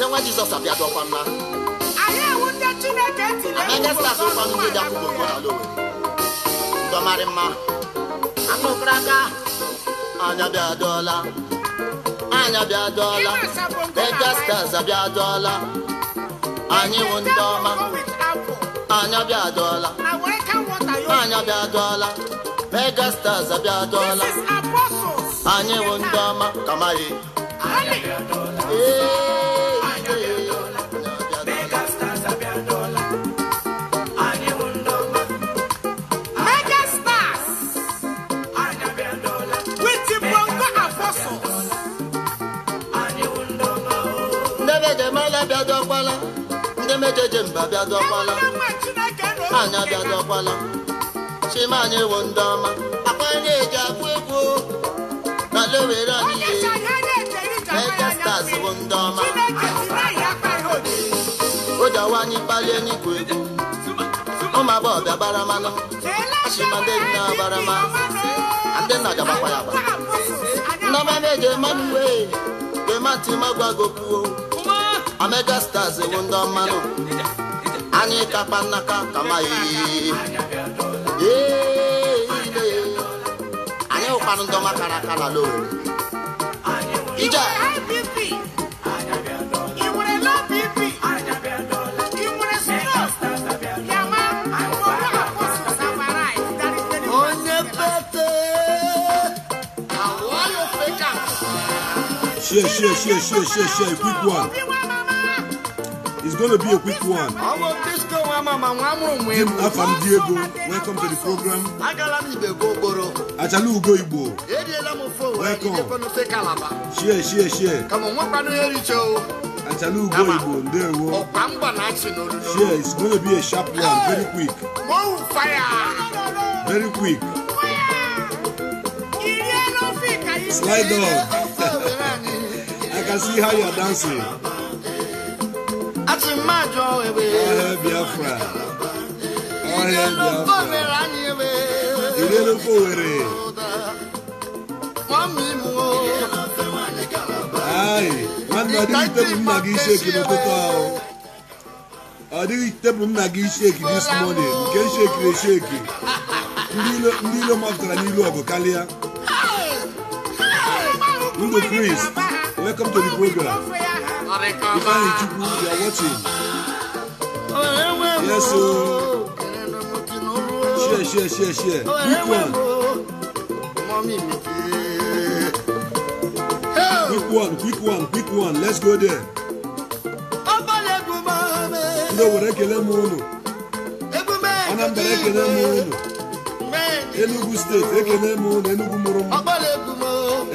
nwa Jizọs abịadọkwa mma. Anyị ewu ndị Chineke tiri Megastas ụkwa ndị dị akwụkwọ ụkọ na lowe. Ndọmarị mma. Akụkọrọ aka. Anya bịadọla. Anya bịadọla. Megastas abịadọla. Anyị wụ ndị ọma. Anya bịadọla. Anya bịadọla. Megastas abịadọla. Anyị wụ ndị ọma kamaghị. Ndị mejeje mba bịadọkwala. Anya bịadọkwala. Chima anyị wụ ndị ọma. Akwa anyị eji akwa egwu na lewere anyị ihe. Megastas wụ ndị ọma. O ji awa anyị kpalie n'ikwu egwu. Ụmụ agbọghọbịa bara mmanụ. Achịma ndị nna bara mma. Ndị nna jabakwa ya agba. Nnọma meje mmanụ wee. Gemati magwago kwuo. Megastas wụ ndị ọmanụ. Anyị kakpa nnaka kamaghị. Anyị hụkwanụ ndị ọma kara aka na lowe. Ije onye pete Share, a quick one. It's going to be a quick one. Jim Afam Diego, welcome to the program. Achalu Ugo Igbo, welcome. Share. Achalu Ugo Igbo, Ndewo. Share, it's going to be a sharp one, very quick. Very quick. Slide on. I can see how you are dancing. Biafra. You didn't go with it. Aye, man, I didn't tell him Nagi shake in the total. I didn't tell him Nagi shake this morning. You can shake it. Nilo after a Nilo of Kalia. Ugo Chris, welcome to the program. If I need you, you are watching. Yes, so share. Quick one. Let's go there. No, we're Ekelemono. Anambra Ekelemono. Enugu State, Ekelemono, Enugu Moromo.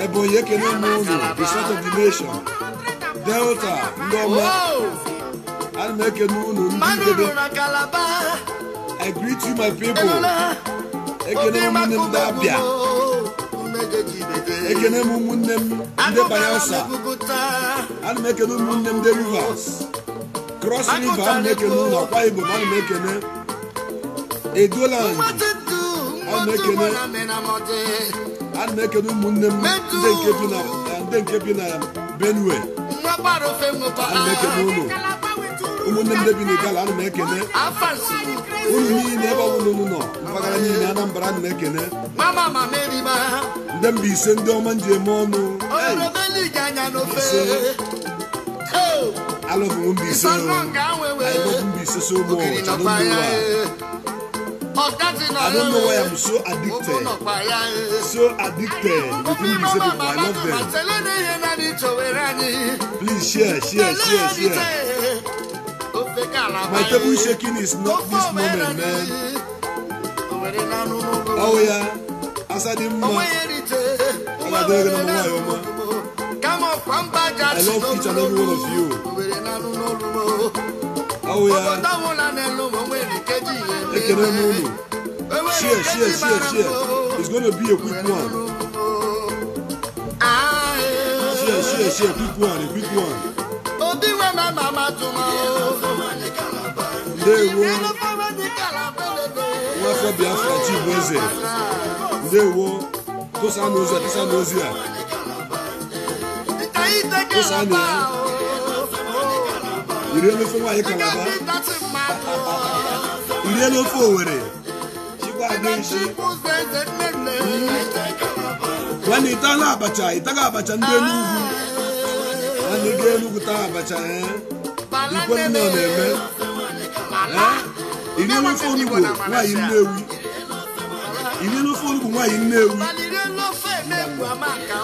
Ebonyi Ekelemono, the sort of the nation. Delta, Ngoma. I greet you, my people. The rivers. Cross river, I'm making Edoland. I'm making Benue. I'm making Umunnem de binigala no mekene. Unu never no. Mpagala ni Anambra mekene. Mama meriba. Ndem bi sendo manje mono. Rebeli ganya no fe. I love Mumbi so. I love Mumbi so much. I don't know why I'm so addicted. So addicted with Mumbi so people. I love them. Please share. My table shaking is not this moment, man. Oh yeah, as I didn't know. I love each and every one of you. Oh yeah. Share. It's going to be a quick one. Share, quick one. Wafọ Biafra Chibweze. Ndewo. Tosanozi. iri n'ofe nwaanyị Kalaba iri n'ofe Owerri chikwa adị isi nwanne ịtala abacha ịtaga abacha ndị Enugu nwanne gị Enugu taa abacha ikwe nne ọ na-eme iri n'ofe onugbo nwaanyị Nnewi iri n'ofe onugbo nwaanyị Nnewi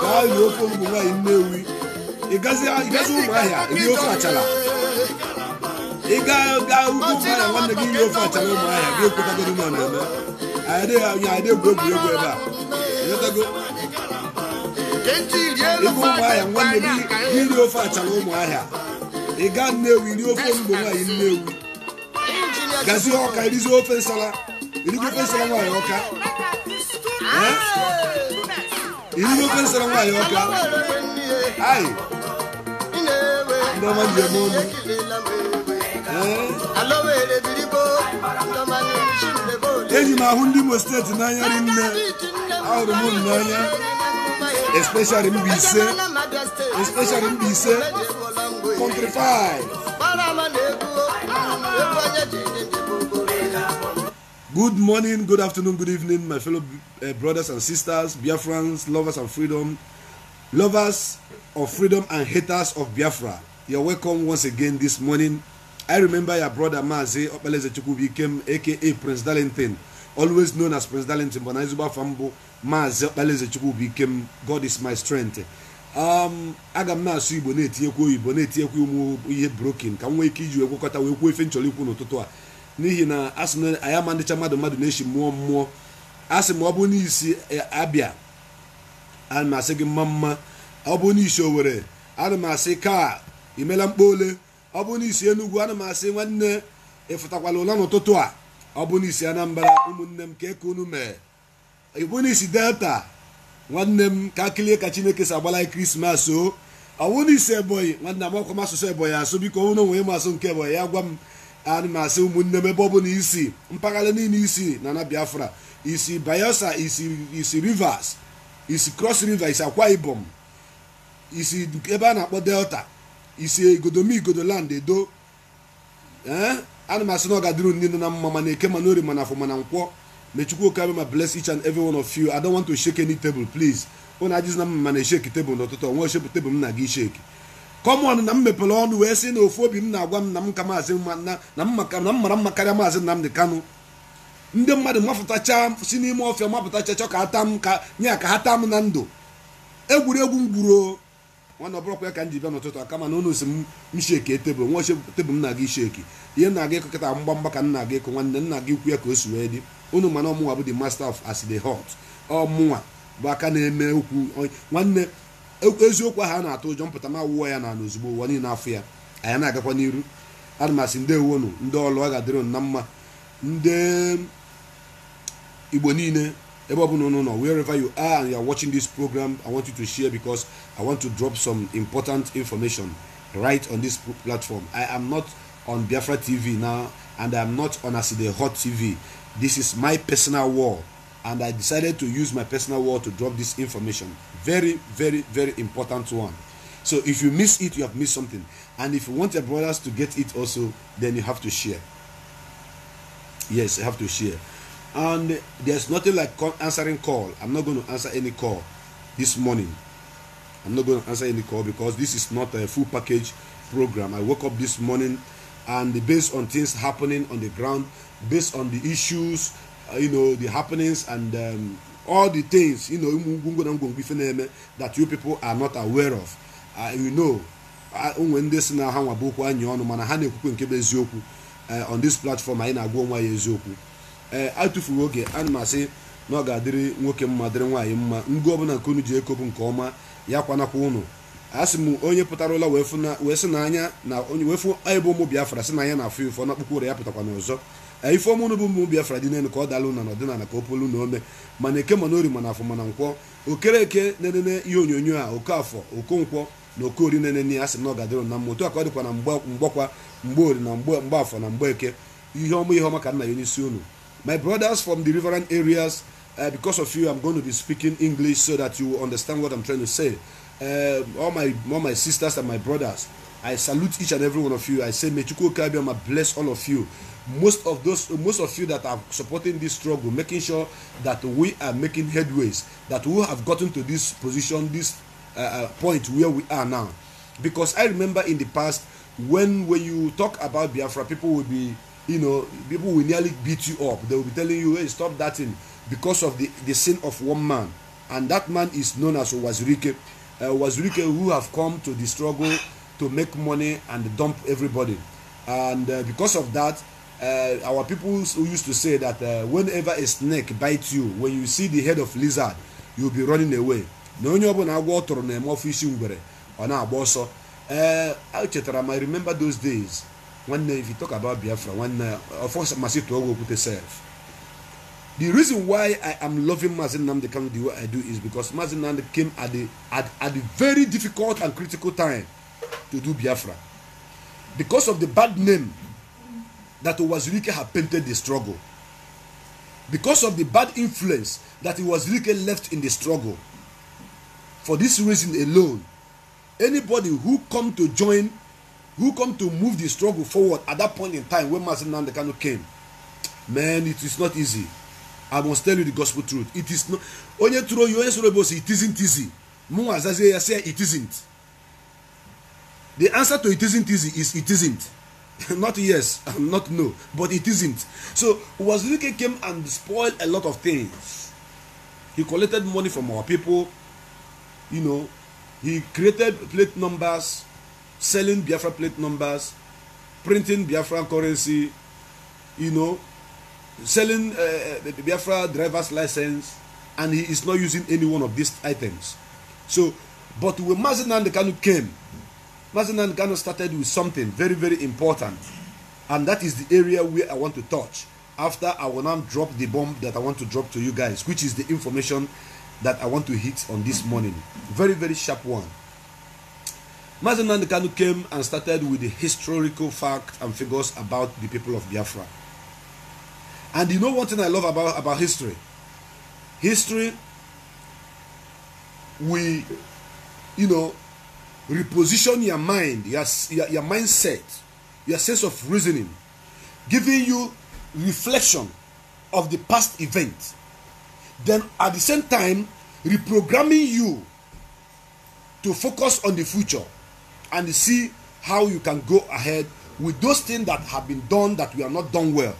gaa iri ofe onugbo nwaanyị Nnewi ịgazi Ụmụahịa iri ofe achala ịga ugwu Ụmụahịa nwanne gị iri ofe achala Ụmụahịa gị ekwetagoro na ọ na-eme anyị egwu egwuregwu ebe a ịghọtago ịga Ụmụahịa nwanne gị iri ofe achala Ụmụahịa ịga Nnewi iri ofe onugbo nwaanyị Nnewi gazi Ọka irizi ofe nsala irigo ofe nsala nwaanyị Ọka irigo ofe nsala nwaanyị Ọka anyị ndị ọma ji eme ọnụ eji m ahụ ndị Imo steeti n'anya rinne ahụrụ m unu n'anya especially Mbaise country 5. Good morning, good afternoon, good evening, my fellow brothers and sisters, Biafrans, lovers of freedom and haters of Biafra. You're welcome once again this morning. I remember your brother Mazi Opeleze Chukwu became aka Prince Darlington, always known as Prince Darlington, but Naizuba Fambo Mazi Opeleze Chukwu became God is my strength. Agam na asu Igbo na-etinyekwu Igbo na-etinyekwu ụmụ ihe broken ka nwe ike iji ekwekọta wee kwuo efe nchọrọ ikwu n'ụtụtụ a n'ihi na asị na aya ma ndịcha mmadụ na-eshi mmụọ asị ma ọ bụ n'isi Abịa ana m asị gị mma ọ bụ n'isi Owerri ana m asị ka imela mkpole ọ bụ n'isi Enugu ana m asị nwanne ịfụtakwala ụla n'ụtụtụ a ọ bụ n'isi Anambra ụmụnne m ka eke unu mee ịbụ n'isi Delta nwanne m ka akilie ka Chineke si agbala Krismas o ọ bụ n'isi Ebonyi nwanne m akwụkwọ asụsụ Ebonyi asụ biko ụnụ nwee masụ nke Ebonyi ya gwa m ana m asị ụmụnne m ebe ọ bụ na isi mpaghara niile isi na Biafra isi Bayelsa isi Rivers isi Cross River isi Akwa Ibom isi ebe a na-akpọ Delta isi Igodoland Edo ana m asị na ọ ga-adịrị niile na mma mana eke mana ori mana afọ mana nkwọ mechukwu oke ma bless each and every one of you. I don't want to shake any table, please. When I just na shake table n'ụtụtụ nwa shake table m na gị shake come on na m mepere ọnụ wee sị na ofu obi m na-agwa m na m ka maazị na m mara mma karịa maazị Nnamdi Kanu. Ndị mmadụ mafụtacha si n'ime ọfịa mapụtacha chọ ka ata m ka nya ka ha taa m na ndụ egwuregwu mgburo nwana ọbụrụkwa ya ka m ji bịa n'ụtụtụ aka mana unu si m shake tebụl nwa tebụl m na gị shake ihe nna gị kọkọta mgbamgba ka nna gị kụ nwanne nna gị kwu ya ka o si wee dị unu mana ọmụnwa bụ the master of as the hot ọmụnwa bụ aka na-eme okwu nwanne eziokwu ahụ a na-atụ ụjọ mpụta ma wụọ ya na ozugbo ụwa niile afọ ya anyị na-agakwa n'iru ana m asị ndị ewonu ndị ọlụ a ga-adịrị na mma ndị Igbo niile ebe ọ bụla unu nọ wherever you are and you are watching this program, I want you to share because I want to drop some important information right on this platform. I am not on Biafra TV now and I am not on Aside Hot TV. This is my personal wall and I decided to use my personal wall to drop this information. Very, very, very important one. So if you miss it, you have missed something. And if you want your brothers to get it also, then you have to share. Yes, you have to share. And there's nothing like answering call. I'm not going to answer any call this morning. I'm not going to answer any call because this is not a full package program. I woke up this morning and based on things happening on the ground, based on the issues, the happenings and all the things, that you people are not aware of. When this now on this platform, I atụfuru oge ana m asị na ọ ga-adịrị nwoke mma dịrị nwaanyị mma ngụ ọbụla nke unu ji ekobu nke ọma ya kwanakwa unu asị m onye pụtara ụla wee sị n'anya na onye wefu ebe ụmụ Biafra sị na anya na afọ ifo na kpụkpụ ụra ya pụtakwa n'ọzọ ife ọmụnụ bụ ụmụ Biafra dị n'elu ka ọ dalụ na n'ọdịnala ka o polu na ome mana eke mana ori mana afọ mana nkwọ okereke nenene ihe onyonyo a Okafọ Okonkwọ na Okori nenene asị na ọ ga-adịrị na mma otu aka ọ dịkwa na mgbakwa mgbeori na mgbaafọ na mgbeke ihe ọma ka nna ya onyeisi unu. My brothers from the riverine areas, because of you, I'm going to be speaking English so that you understand what I'm trying to say. All my sisters and my brothers, I salute each and every one of you. I say, may Chukwu Kabiama bless all of you. Most of you that are supporting this struggle, making sure that we are making headways, that we have gotten to this position, this point where we are now. Because I remember in the past, when you talk about Biafra, people will be, people will nearly beat you up. They will be telling you, hey, stop that thing, because of the sin of one man. And that man is known as Wazirike. Wazirike, who have come to the struggle to make money and dump everybody. And because of that, our people who used to say that whenever a snake bites you, when you see the head of lizard, you'll be running away. I remember those days when, if you talk about Biafra, when the reason why I am loving Mazi Nnamdi Kanu the way I do is because Mazi Nnamdi came at a very difficult and critical time to do Biafra. Because of the bad name that Wazirike had painted the struggle. Because of the bad influence that Wazirike left in the struggle. For this reason alone, anybody who come to join, who come to move the struggle forward at that point in time when Mazi Nnamdi Kanu came, man, it is not easy. I must tell you the gospel truth. It is not. It isn't easy. It isn't. The answer to it isn't easy is it isn't. Not yes, not no, but it isn't. So Wazirike came and spoiled a lot of things. He collected money from our people. He created plate numbers, selling Biafra plate numbers, printing Biafra currency, selling Biafra driver's license, and he is not using any one of these items. So, but when Mazi Nnamdi Kanu came, Mazi Nnamdi Kanu started with something very, very important, and that is the area where I want to touch. After I will now drop the bomb that I want to drop to you guys, which is the information that I want to hit on this morning. Very, very sharp one. Mazi Nnamdi Kanu came and started with the historical facts and figures about the people of Biafra. And you know one thing I love about history? History, we, reposition your mind, your mindset, your sense of reasoning, giving you reflection of the past event. Then at the same time, reprogramming you to focus on the future and see how you can go ahead with those things that have been done that we are not done well.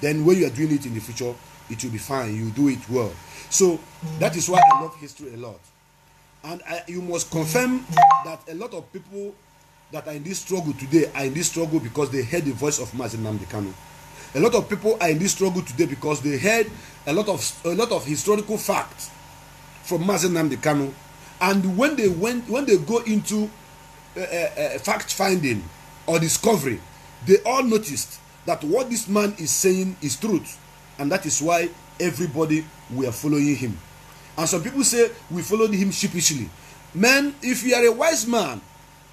Then when you are doing it in the future, it will be fine. You do it well. So that is why I love history a lot. And you must confirm that a lot of people that are in this struggle today are in this struggle because they heard the voice of Mazi Nnamdi Kanu. A lot of people are in this struggle today because they heard a lot of historical facts from Mazi Nnamdi Kanu. And when they go into fact finding or discovery, they all noticed that what this man is saying is truth, and that is why everybody were following him. And some people say we followed him sheepishly. Man, if you are a wise man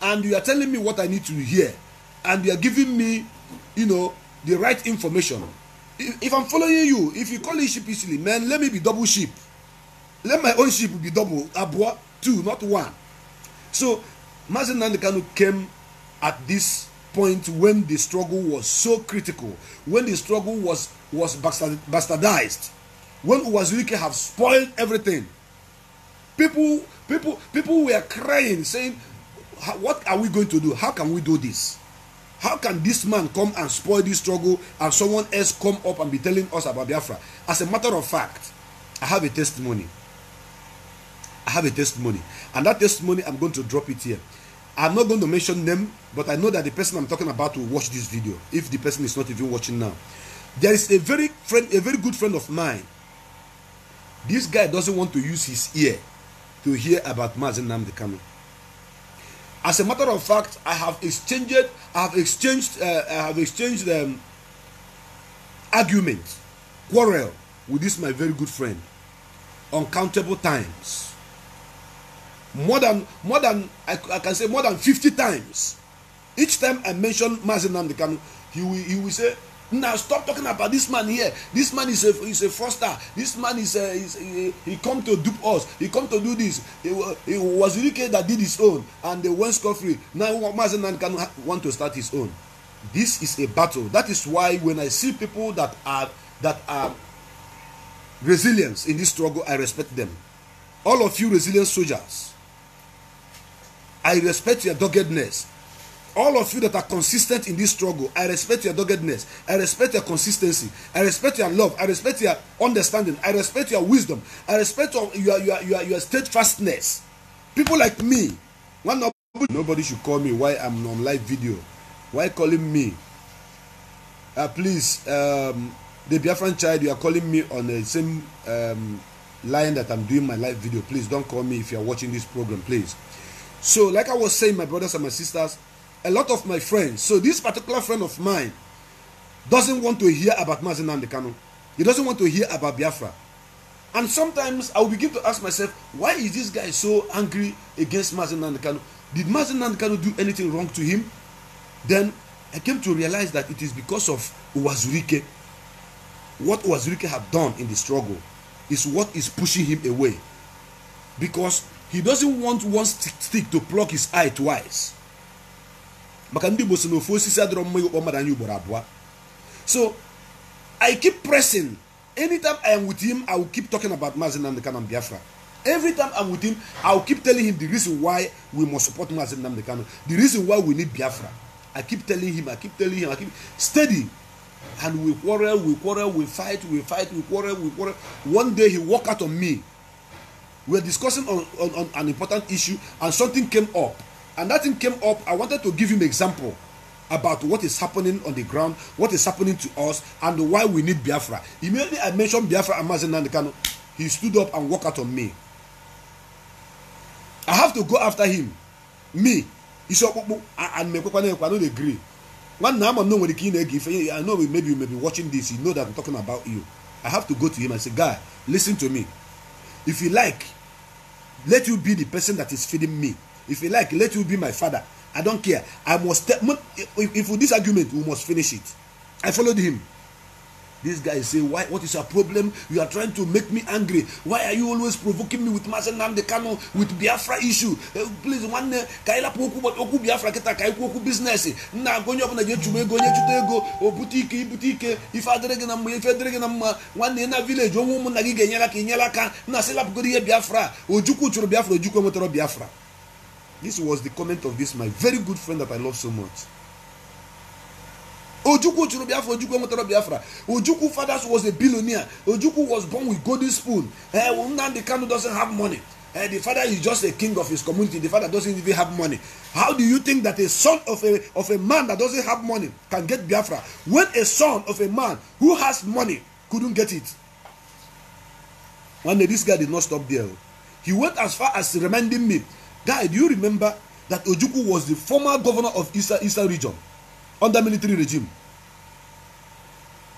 and you are telling me what I need to hear, and you are giving me, the right information, if I'm following you, if you call it sheepishly, man, let me be double sheep. Let my own sheep be double, abwa, two, not one. So Mazi Nnamdi Kanu came at this point when the struggle was so critical, when the struggle was bastardized, when Wazirike have spoiled everything. People were crying, saying, what are we going to do? How can we do this? How can this man come and spoil this struggle and someone else come up and be telling us about Biafra? As a matter of fact, I have a testimony. And that testimony, I'm going to drop it here. I'm not going to mention them, but I know that the person I'm talking about will watch this video, if the person is not even watching now. There is a very good friend of mine. This guy doesn't want to use his ear to hear about Mazi Nnamdi Kanu. As a matter of fact, I have exchanged argument, quarrel with this my very good friend, uncountable times. More than I can say more than 50 times. Each time I mention Mazi Nnamdi Kanu, he will say, Now stop talking about this man here. This man is a fraudster. This man he come to dupe us. He come to do this. It was Wazirike that did his own, and they went scot-free. Now Mazi Nnamdi Kanu want to start his own. This is a battle. That is why when I see people that are resilient in this struggle, I respect them. All of you resilient soldiers, I respect your doggedness. All of you that are consistent in this struggle, I respect your doggedness. I respect your consistency. I respect your love. I respect your understanding. I respect your wisdom. I respect your steadfastness. People like me, nobody should call me why I'm on live video. Why calling me? Please, the Biafran child, you are calling me on the same line that I'm doing my live video. Please don't call me if you are watching this program, please. So, like I was saying, my brothers and my sisters, a lot of my friends, so this particular friend of mine doesn't want to hear about Mazi Nnamdi Kanu. He doesn't want to hear about Biafra. And sometimes I will begin to ask myself, why is this guy so angry against Mazi Nnamdi Kanu? Did Mazi Nnamdi Kanu do anything wrong to him? Then I came to realize that it is because of Wazirike. What Wazirike have done in the struggle is what is pushing him away. Because he doesn't want one stick to pluck his eye twice. So I keep pressing. Anytime I am with him, I will keep talking about Mazi Nnamdi Kanu and Biafra. Every time I'm with him, I will keep telling him the reason why we must support Mazi Nnamdi Kanu, the reason why we need Biafra. I keep telling him, I keep steady. And we quarrel, we fight, we quarrel. One day he walked out on me. We were discussing on an important issue, and something came up. And that thing came up, I wanted to give him an example about what is happening on the ground, what is happening to us, and why we need Biafra. Immediately I mentioned Biafra and Mazi Nnamdi Kanu, he stood up and walked out on me. I have to go after him. Me. And I don't agree. One now I know when the king give. I know maybe you may be watching this, you know that I'm talking about you. I have to go to him and say, guy, listen to me. If you like, let you be the person that is feeding me. If you like, let you be my father. I don't care. I must. If with this argument, we must finish it. I followed him. This guy say, why? What is your problem? You are trying to make me angry. Why are you always provoking me with Mazi Nnamdi Kanu, with Biafra issue? Please, one kaila poku but oku Biafra kita kai poku business. Na gonyo up na je chume gonyo chutego o boutique. If adrege na one na village o mu na gige nyala ka na sela pgori Biafra. Ojuku churu Biafra, ojuku motoro Biafra. This was the comment of this my very good friend that I love so much. Ojuku churu Biafra, Ojuku motoro Biafra. Ojuku father was a billionaire. Ojuku was born with golden spoon. Nnamdi Kanu doesn't have money. The father is just a king of his community. The father doesn't even have money. How do you think that a son of a man that doesn't have money can get Biafra, when a son of a man who has money couldn't get it? One day this guy did not stop there. He went as far as reminding me, guy, do you remember that Ojuku was the former governor of Eastern region under military regime?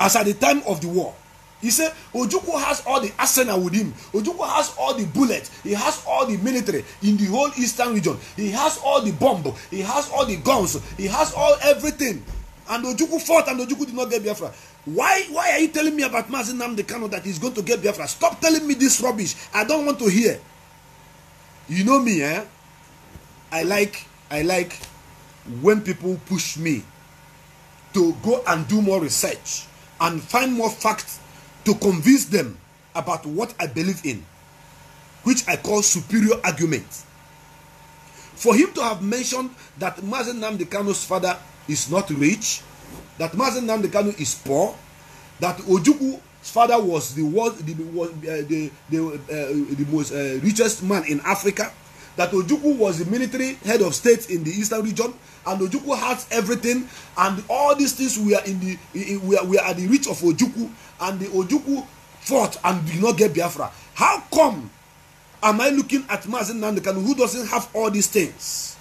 As at the time of the war, he said Ojuku has all the arsenal with him. Ojuku has all the bullets. He has all the military in the whole Eastern region. He has all the bomb. He has all the guns. He has all everything. And Ojuku fought, and Ojuku did not get Biafra. Why are you telling me about Mazi Nnamdi Kanu that he's going to get Biafra? Stop telling me this rubbish. I don't want to hear. You know me, eh? I like when people push me to go and do more research and find more facts to convince them about what I believe in, which I call superior argument. For him to have mentioned that Mazi Nnamdi Kanu's father is not rich, that Mazi Nnamdi Kanu is poor, that Ojuku's father was the most richest man in Africa, that Ojuku was the military head of state in the Eastern region, and Ojuku has everything, and all these things we are at the reach of Ojuku, and the Ojuku fought and did not get Biafra. How come am I looking at Mazi Nnamdi Kanu, who doesn't have all these things?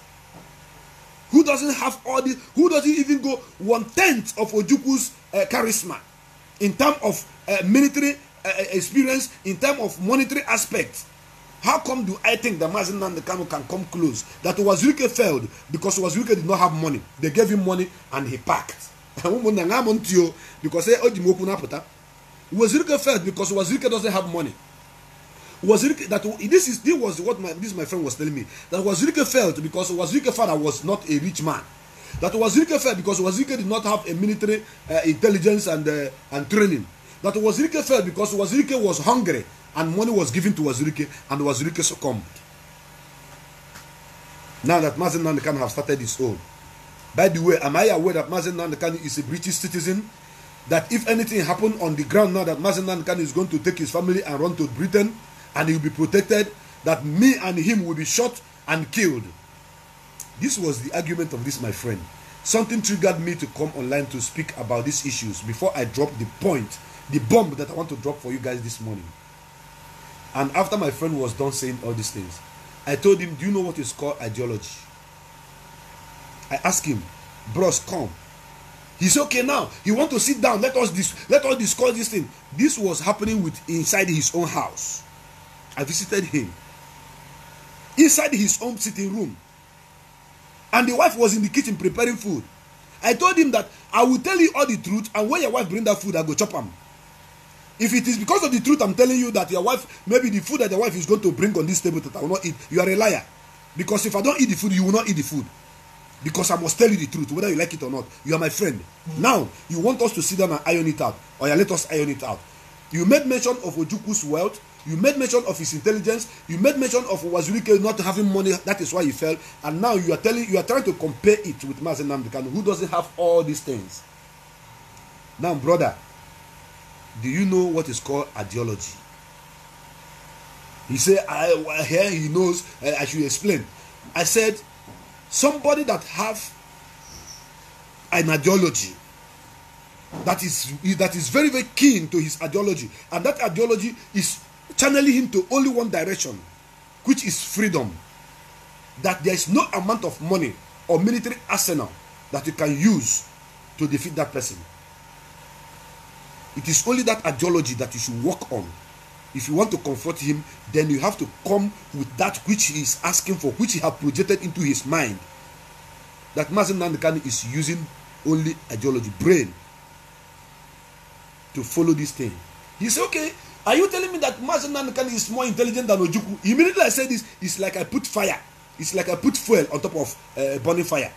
Who doesn't have all this? Who doesn't even go 1/10 of Ojuku's charisma in terms of military experience, in terms of monetary aspect? How come do I think that Mazi Nnamdi Kanu can come close? That Wazirike failed because Wazirike did not have money. They gave him money and he packed. because Wazirike felt because Wazirike doesn't have money. This was what my friend was telling me, that Wazirike felt because Wazirike's father was not a rich man. That Wazirike felt because Wazirike did not have a military intelligence and training. That Wazirike felt because Wazirike was hungry and money was given to Wazirike and Wazirike succumbed. Now that Mazen Nnamdi Kanu have started his own. By the way, am I aware that Mazen Nnamdi Kanu is a British citizen? That if anything happened on the ground now, that Mazen Nnamdi Kanu is going to take his family and run to Britain and he will be protected, that me and him will be shot and killed. This was the argument of this, my friend. Something triggered me to come online to speak about these issues before I drop the point, the bomb that I want to drop for you guys this morning. And after my friend was done saying all these things, I told him, do you know what is called ideology? I asked him, bros, come. He said, okay, now he want to sit down. Let us discuss this thing. This was happening inside his own house. I visited him inside his own sitting room, and the wife was in the kitchen preparing food. I told him that I will tell you all the truth, and when your wife bring that food, I go chop them. If it is because of the truth I'm telling you that your wife, maybe the food that your wife is going to bring on this table that I will not eat, you are a liar. Because if I don't eat the food, you will not eat the food. Because I must tell you the truth, whether you like it or not. You are my friend. Now, you want us to sit down and iron it out, or you let us iron it out. You made mention of Ojukwu's wealth. You made mention of his intelligence. You made mention of Wazirike not having money. That is why he fell. And now you are trying to compare it with Mazen Nnamdi Kanu, who doesn't have all these things. Now, brother, do you know what is called ideology? He said, here he knows. I should explain. I said, somebody that have an ideology that is very, very keen to his ideology, and that ideology is channeling him to only one direction, which is freedom. That there is no amount of money or military arsenal that you can use to defeat that person. It is only that ideology that you should work on. If you want to confront him, then you have to come with that which he is asking for, which he has projected into his mind. That Mazen Nnamdi Kanu is using only ideology, brain, to follow this thing. He said, okay, are you telling me that Mazen Nnamdi Kanu is more intelligent than Ojukwu? Immediately I said this, it's like I put fire. It's like I put fuel on top of burning fire.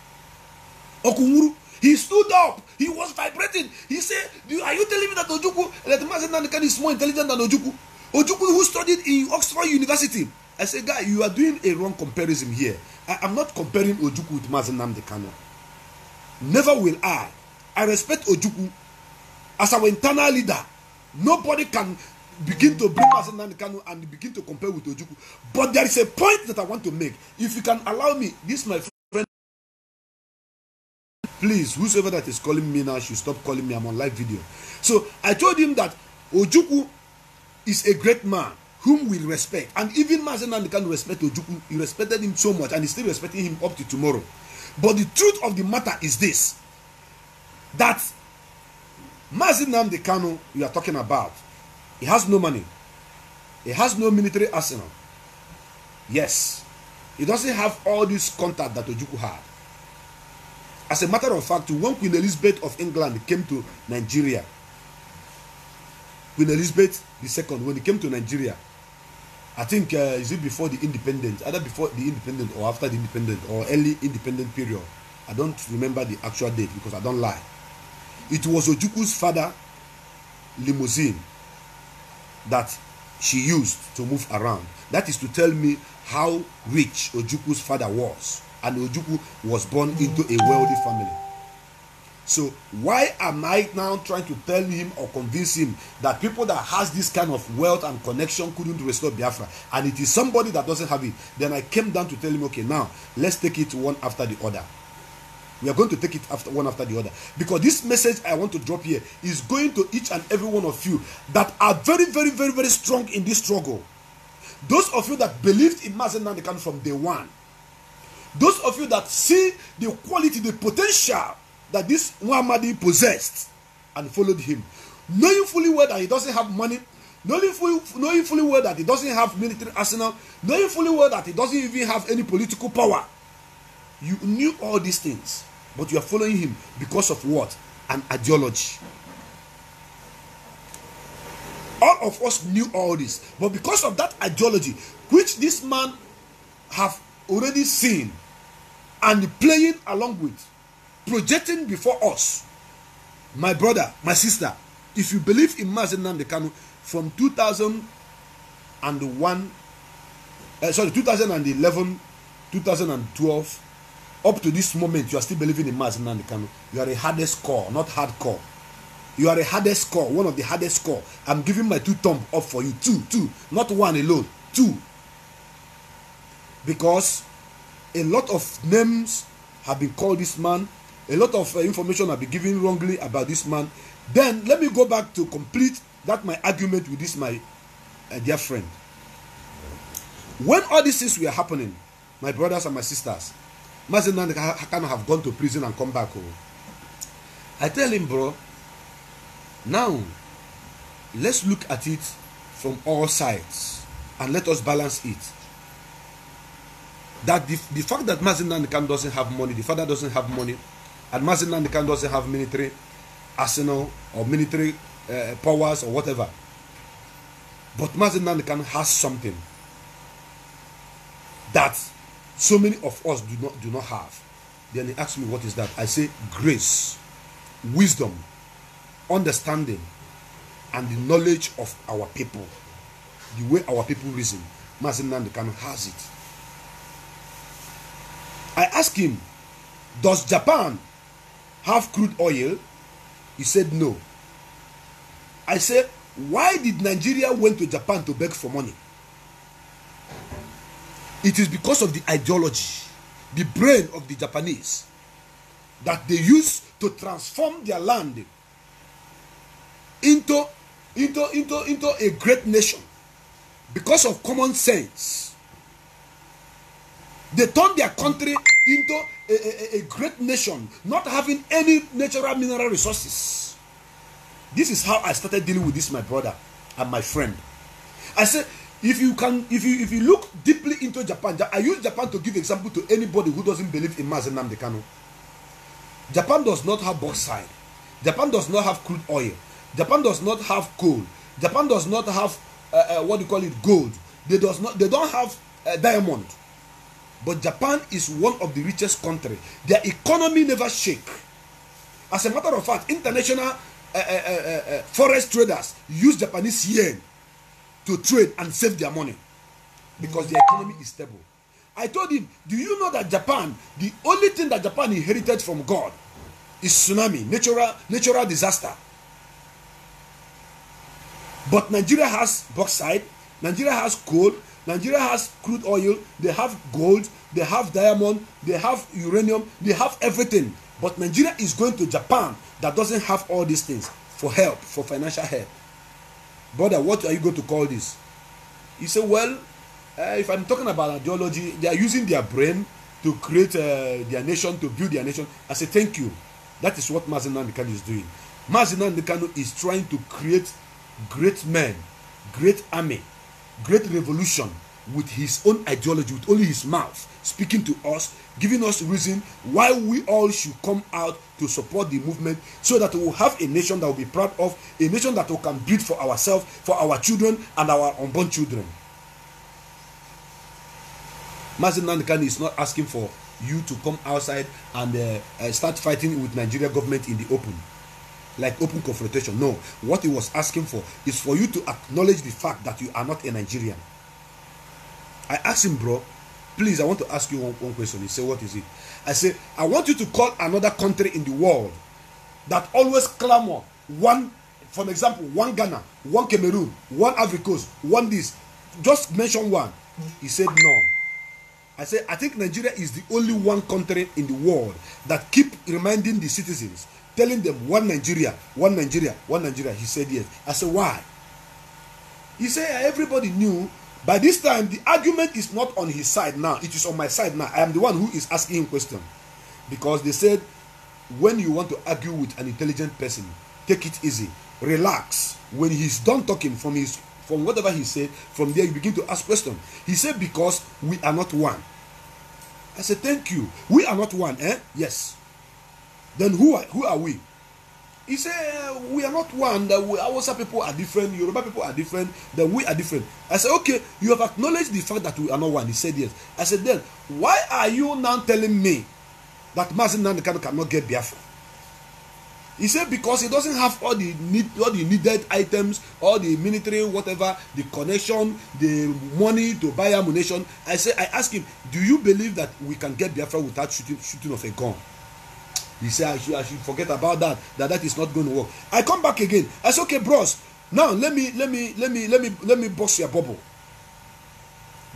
Okunwuru, he stood up. He was vibrating. He said, are you telling me that Mazen Nnamdi Kanu is more intelligent than Ojukwu? Ojukwu, who studied in Oxford University. I said, guy, you are doing a wrong comparison here. I'm not comparing Ojukwu with Mazen Nnamdi Kanu. Never will I. I respect Ojukwu as our internal leader. Nobody can begin to bring Mazen Nnamdi Kanu and begin to compare with Ojukwu. But there is a point that I want to make. If you can allow me, this my friend, please, whosoever that is calling me now should stop calling me. I'm on live video. So I told him that Ojukwu is a great man whom we respect. And even Mazen Nnamdi Kanu respect Ojukwu. He respected him so much and he's still respecting him up to tomorrow. But the truth of the matter is this, that Mazen Nnamdi Kanu you are talking about, he has no money. He has no military arsenal. Yes. He doesn't have all this contact that Ojukwu had. As a matter of fact, when Queen Elizabeth of England came to Nigeria, Queen Elizabeth II, when he came to Nigeria, I think, is it before the independence, either before the independence or after the independence or early independent period. I don't remember the actual date because I don't lie. It was Ojukwu's father limousine that she used to move around. That is to tell me how rich Ojukwu's father was. And Ojukwu was born into a wealthy family. So why am I now trying to tell him or convince him that people that has this kind of wealth and connection couldn't restore Biafra, and it is somebody that doesn't have it? Then I came down to tell him, okay, now let's take it one after the other. We are going to take it one after the other, because this message I want to drop here is going to each and every one of you that are very, very, very, very strong in this struggle. Those of you that believed in Mazen Nnamdi Kanu from day one. Those of you that see the quality, the potential that this Muhammadi possessed and followed him, knowing fully well that he doesn't have money, knowing fully well that he doesn't have military arsenal, knowing fully well that he doesn't even have any political power. You knew all these things, but you are following him because of what? an ideology. All of us knew all this, but because of that ideology, which this man have already seen and playing along with, projecting before us, my brother, my sister, if you believe in Mazi Nnamdi Kanu from 2011, 2012, up to this moment, you are still believing in Mazi Nnamdi Kanu. You are a hardest core, not hardcore. You are a hardest core, one of the hardest core. I'm giving my 2 thumbs up for you. Two, not 1 alone, 2. Because a lot of names have been called this man. A lot of information have been given wrongly about this man. Then let me go back to complete that my argument with this my dear friend. When all these things were happening, my brothers and my sisters, Mazi Nnamdi Kanu have gone to prison and come back home. I tell him, bro, now let's look at it from all sides and let us balance it. That the fact that Mazi Nnamdi Kanu doesn't have money, the father doesn't have money, and Mazi Nnamdi Kanu doesn't have military arsenal or military powers or whatever, but Mazi Nnamdi Kanu has something that so many of us do not have. Then he asked me, what is that? I say, grace, wisdom, understanding, and the knowledge of our people, the way our people reason. Mazi Nnamdi Kanu has it. I asked him, does Japan have crude oil? He said no. I said, why did Nigeria went to Japan to beg for money? It is because of the ideology, the brain of the Japanese, that they use to transform their land into a great nation. Because of common sense, they turned their country into a great nation, not having any natural mineral resources. This is how I started dealing with this, my brother and my friend. I said, if you look deeply into Japan, I use Japan to give example to anybody who doesn't believe in Mazi Nnamdi Kanu. Japan does not have bauxite. Japan does not have crude oil. Japan does not have coal. Japan does not have gold. They don't have diamond. But Japan is one of the richest countries. Their economy never shake. As a matter of fact, international forest traders use Japanese yen to trade and save their money because their economy is stable. I told him, do you know that Japan, the only thing that Japan inherited from God is tsunami, natural disaster. But Nigeria has bauxite, Nigeria has coal, Nigeria has crude oil, they have gold, they have diamond, they have uranium, they have everything. But Nigeria is going to Japan that doesn't have all these things for help, for financial help. Brother, what are you going to call this? He said, well, if I'm talking about ideology, they are using their brain to create their nation, to build their nation. I said, thank you. That is what Mazi Nnamdi Kanu is doing. Mazi Nnamdi Kanu is trying to create great men, great army, great revolution with his own ideology, with only his mouth, speaking to us, giving us reason why we all should come out to support the movement, so that we will have a nation that will be proud of, a nation that we can build for ourselves, for our children and our unborn children. Mazi Nnamdi Kanu is not asking for you to come outside and start fighting with Nigeria government in the open, like open confrontation. No, what he was asking for is for you to acknowledge the fact that you are not a Nigerian. I asked him, bro, please, I want to ask you one question. He said, what is it? I said, I want you to call another country in the world that always clamor one, for example, one Ghana, one Cameroon, one Ivory Coast, one this. Just mention one. He said no. I said, I think Nigeria is the only one country in the world that keep reminding the citizens, telling them one Nigeria, one Nigeria, one Nigeria. He said yes. I said, why? He said, everybody knew. By this time, the argument is not on his side now. It is on my side now. I am the one who is asking him questions. Because they said, when you want to argue with an intelligent person, take it easy. Relax. When he's done talking from whatever he said, from there you begin to ask questions. He said, because we are not one. I said, thank you. We are not one, eh? Yes. Then who are we? He said, we are not one. That Hausa people are different. Yoruba people are different. Then we are different. I said, okay, you have acknowledged the fact that we are not one. He said, yes. I said, then, why are you now telling me that Mazi Nnamdi Kanu cannot get Biafra? He said, because he doesn't have all the needed items, all the military, whatever, the connection, the money to buy ammunition. I asked him, do you believe that we can get Biafra without shooting of a gun? He said, I should forget about that is not going to work. I come back again. I said, okay, bros, now let me bust your bubble.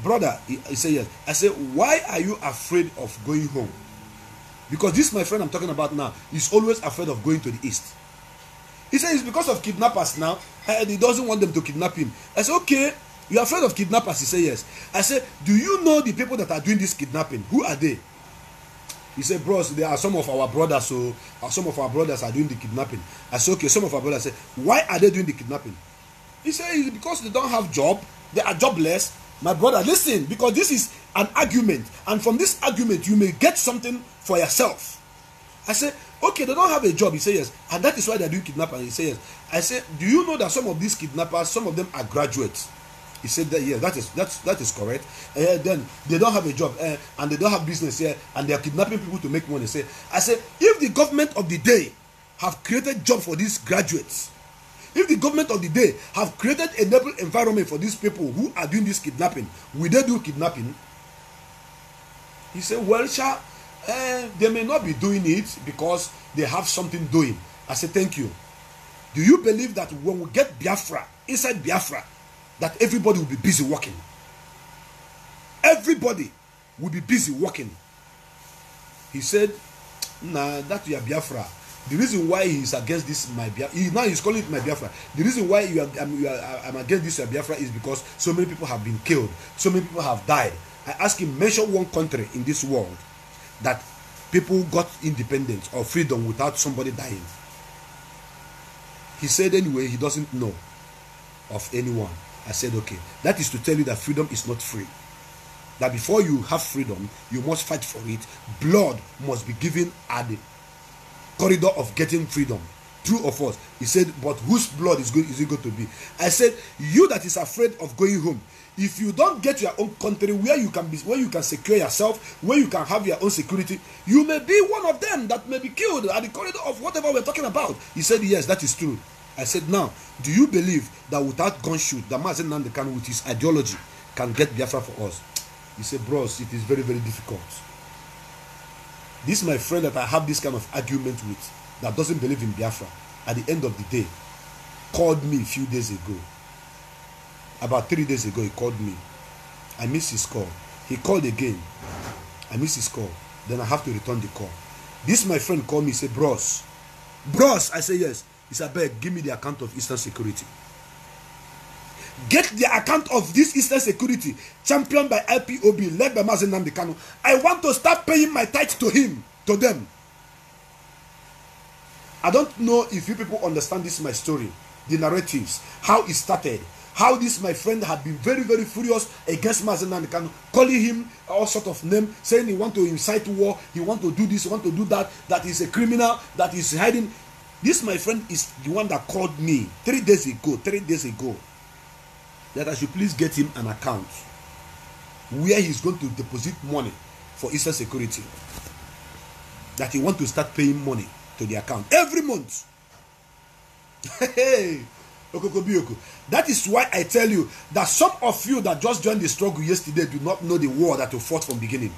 Brother, he said, yes. I said, why are you afraid of going home? Because this, my friend I'm talking about now, is always afraid of going to the east. He said it's because of kidnappers now, and he doesn't want them to kidnap him. I said, okay, you're afraid of kidnappers? He said, yes. I said, do you know the people that are doing this kidnapping? Who are they? He said, bros, there are some of our brothers, so some of our brothers are doing the kidnapping. I said, okay, some of our brothers. I said, why are they doing the kidnapping? He said, it's because they don't have job, they are jobless. My brother, listen, because this is an argument, and from this argument you may get something for yourself. I said, okay, they don't have a job. He said, yes, and that is why they're doing kidnapping. He said, yes. I said, do you know that some of these kidnappers, some of them are graduates? He said that, yeah, that is correct. Then they don't have a job, and they don't have business here, and they are kidnapping people to make money. I said, if the government of the day have created job for these graduates, if the government of the day have created a noble environment for these people who are doing this kidnapping, will they do kidnapping? He said, well, sir, they may not be doing it because they have something doing. I said, thank you. Do you believe that when we get Biafra, inside Biafra, that everybody will be busy working? Everybody will be busy working. He said, nah, that we are Biafra. The reason why he is against this my Biafra, now he's calling it my Biafra. The reason why I'm against this Biafra is because so many people have been killed, so many people have died. I asked him, mention one country in this world that people got independence or freedom without somebody dying. He said anyway, he doesn't know of anyone. I said, okay, that is to tell you that freedom is not free. That before you have freedom, you must fight for it. Blood must be given at the corridor of getting freedom. True or false? He said, but whose blood is it going to be? I said, you that is afraid of going home, if you don't get your own country where you can secure yourself, where you can have your own security, you may be one of them that may be killed at the corridor of whatever we're talking about. He said, yes, that is true. I said, now, do you believe that without gunshot, that Mazi Nnamdi Kanu with his ideology can get Biafra for us? He said, bros, it is very, very difficult. This my friend that I have this kind of argument with, that doesn't believe in Biafra, at the end of the day, called me a few days ago. About 3 days ago, he called me. I missed his call. He called again. I missed his call. Then I have to return the call. This my friend called me, said, bros. Bros, I said, yes. He said, beg, give me the account of Eastern Security. Get the account of this Eastern Security, championed by IPOB, led by Mazi Nnamdi Kanu. I want to start paying my tithe to him, to them. I don't know if you people understand this my story, the narratives, how it started, how this my friend had been very, very furious against Mazi Nnamdi Kanu, calling him all sort of name, saying he want to incite war, he want to do this, he want to do that, that he's a criminal, that he's hiding. This my friend is the one that called me 3 days ago, that I should please get him an account where he's going to deposit money for Eastern Security. That he want to start paying money to the account every month. Hey, that is why I tell you that some of you that just joined the struggle yesterday do not know the war that you fought from beginning.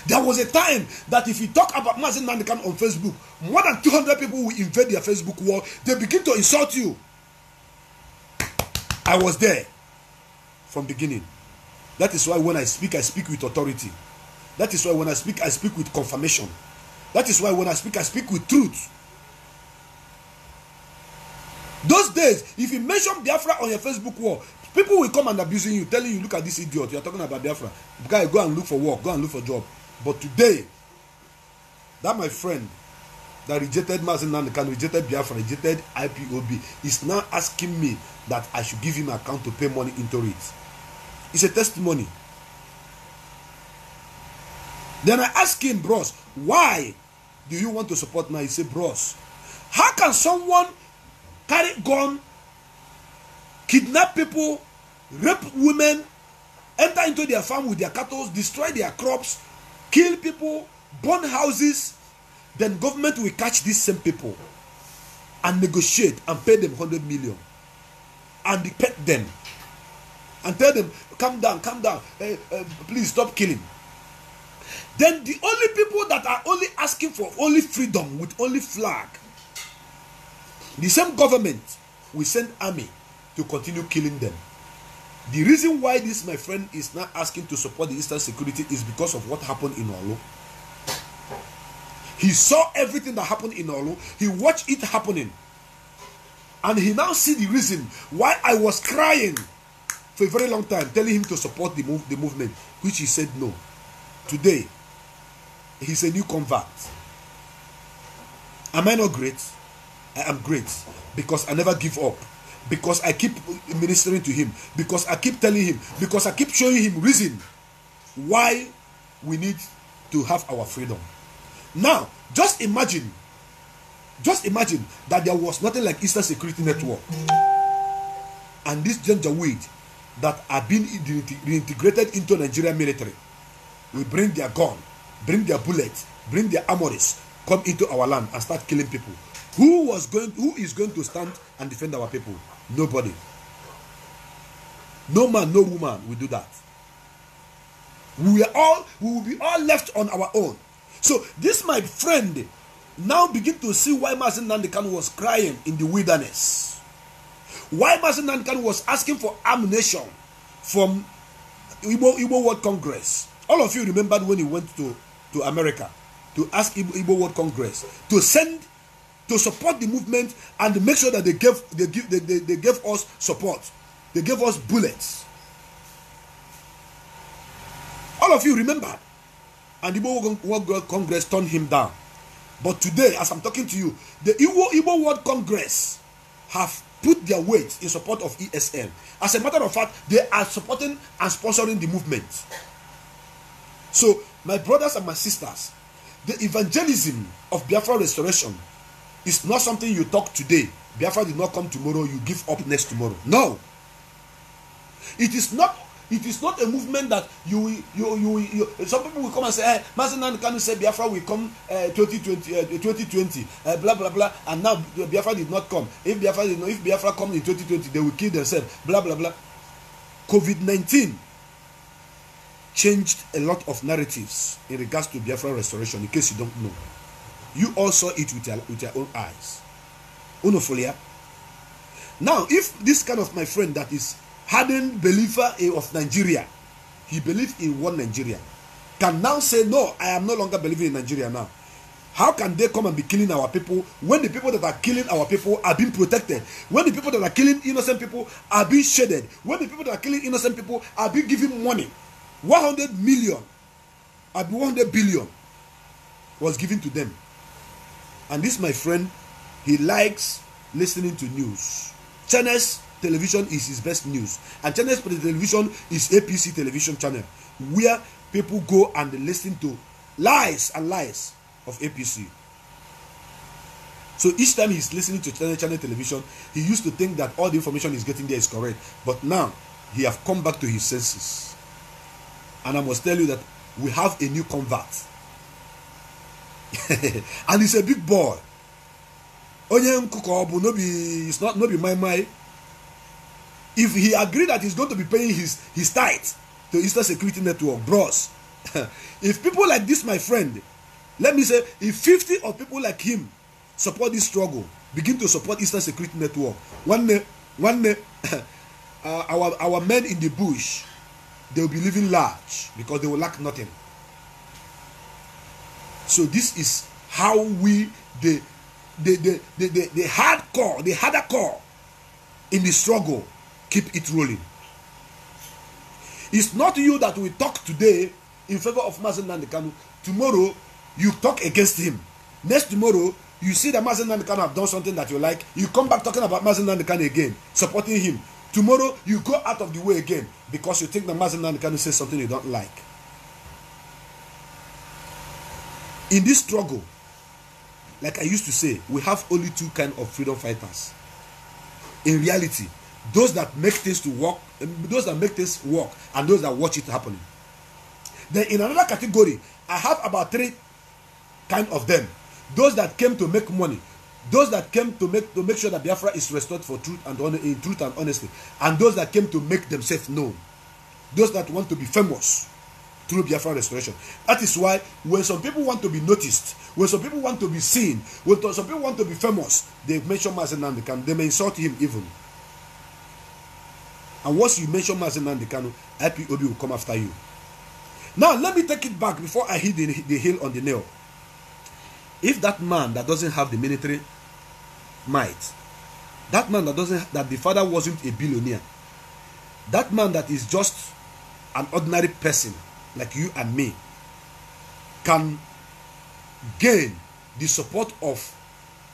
There was a time that if you talk about Mazi Nnamdi Kanu on Facebook, more than 200 people will invade their Facebook wall. They begin to insult you. I was there from beginning. That is why when I speak with authority. That is why when I speak with confirmation. That is why when I speak with truth. Those days, if you mention Biafra on your Facebook wall, people will come and abusing you, telling you, look at this idiot, you are talking about Biafra. Guy, go and look for work, go and look for job. But today, that my friend that rejected Mazi Nnamdi Kanu, rejected Biafra, rejected IPOB, is now asking me that I should give him an account to pay money into it. It's a testimony. Then I asked him, bros, why do you want to support now? He said, bros, How can someone carry gun, kidnap people, rape women, enter into their farm with their cattle, destroy their crops, kill people, burn houses, then government will catch these same people and negotiate and pay them 100 million and pet them and tell them, calm down, please stop killing. Then the only people that are only asking for only freedom with only flag, the same government will send army to continue killing them. The reason why this, my friend, is not asking to support the Eastern Security is because of what happened in Orlu. He saw everything that happened in Orlu. He watched it happening. And he now see the reason why I was crying for a very long time, telling him to support the movement, which he said no. Today, he's a new convert. Am I not great? I am great because I never give up. Because I keep ministering to him. Because I keep telling him. Because I keep showing him reason why we need to have our freedom. Now, just imagine that there was nothing like Eastern Security Network. And this Janjaweed that are being reintegrated into Nigerian military will bring their gun, bring their bullets, bring their armories, come into our land and start killing people. Who is going to stand and defend our people? Nobody. No man, no woman will do that. We will be all left on our own. So this, my friend, now begin to see why Mazi Nnamdi Kanu was crying in the wilderness. Why Mazi Nnamdi Kanu was asking for ammunition from Igbo World Congress. All of you remembered when he went to America to ask Igbo World Congress to send, to support the movement and make sure that they gave us support. They gave us bullets. All of you remember. And the Igbo World Congress turned him down. But today, as I'm talking to you, the Igbo World Congress have put their weight in support of ESN. As a matter of fact, they are supporting and sponsoring the movement. So, my brothers and my sisters, the evangelism of Biafra restoration is not something you talk today. Biafra did not come tomorrow, you give up next tomorrow. No. It is not a movement that you some people will come and say, hey, Mazi Nnamdi Kanu say Biafra will come 2020, blah blah blah, and now Biafra did not come. If Biafra come in 2020, they will kill themselves, blah blah blah. COVID-19 changed a lot of narratives in regards to Biafra restoration, in case you don't know. You all saw it with your own eyes. Unofolia. Now, if this kind of my friend that is hardened believer of Nigeria, he believed in one Nigeria, can now say, no, I am no longer believing in Nigeria now. How can they come and be killing our people when the people that are killing our people are being protected? When the people that are killing innocent people are being shaded? When the people that are killing innocent people are being given money? 100 million, 100 billion was given to them. And this, my friend, he likes listening to news. Channels Television is his best news, and Channels Television is APC television channel, where people go and listen to lies and lies of APC. So each time he's listening to Channel Television, he used to think that all the information he's getting there is correct, but now he have come back to his senses. And I must tell you that we have a new convert. And he's a big boy. It's not my. If he agreed that he's going to be paying his tithe to Eastern Security Network, bros. If people like this, my friend, let me say, if 50 of people like him support this struggle, begin to support Eastern Security Network, one day, our men in the bush, they will be living large because they will lack nothing. So this is how we the harder core in the struggle, keep it rolling. It's not you that will talk today in favor of Mazi Nnamdi Kanu. Tomorrow you talk against him. Next tomorrow you see that Mazi Nnamdi Kanu have done something that you like. You come back talking about Mazi Nnamdi Kanu again, supporting him. Tomorrow you go out of the way again because you think that Mazi Nnamdi Kanu says something you don't like. In this struggle, like I used to say, we have only two kinds of freedom fighters. In reality, those that make things to work, those that make things work, and those that watch it happening. Then in another category, I have about three kinds of them. Those that came to make money, those that came to make sure that Biafra is restored for truth and honesty, and those that came to make themselves known. Those that want to be famous through Biafra restoration. That is why when some people want to be noticed, when some people want to be seen, when some people want to be famous, they mention Mazi Nnamdi Kanu. They may insult him even. And once you mention Mazi Nnamdi Kanu, IPOB will come after you. Now let me take it back before I hit the heel on the nail. If that man that doesn't have the military might, that man that the father wasn't a billionaire, that man that is just an ordinary person like you and me, can gain the support of,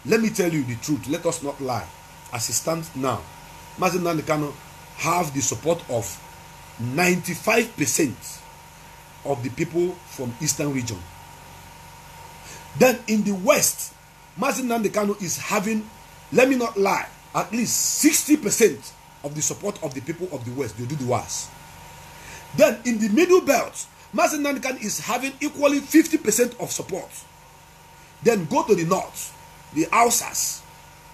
let me tell you the truth, let us not lie, as it stands now, Mazi Nnamdi Kanu have the support of 95% of the people from Eastern region. Then in the West, Mazi Nnamdi Kanu is having, let me not lie, at least 60% of the support of the people of the West, the Oduduwas. Then in the Middle Belt, Mazi Nnamdi Kanu is having equally 50% of support. Then go to the North, the Hausas.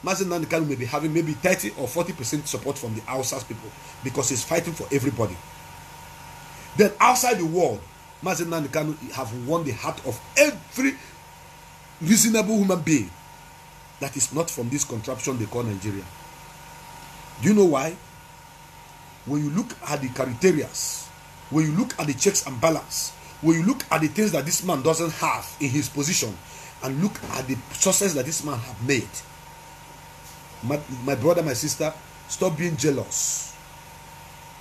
Mazi Nnamdi Kanu may be having maybe 30 or 40% support from the Hausas people because he's fighting for everybody. Then outside the world, Mazi Nnamdi Kanu have won the heart of every reasonable human being that is not from this contraption they call Nigeria. Do you know why? When you look at the criteria, when you look at the checks and balance, when you look at the things that this man doesn't have in his position, and look at the success that this man have made, my brother, my sister, stop being jealous.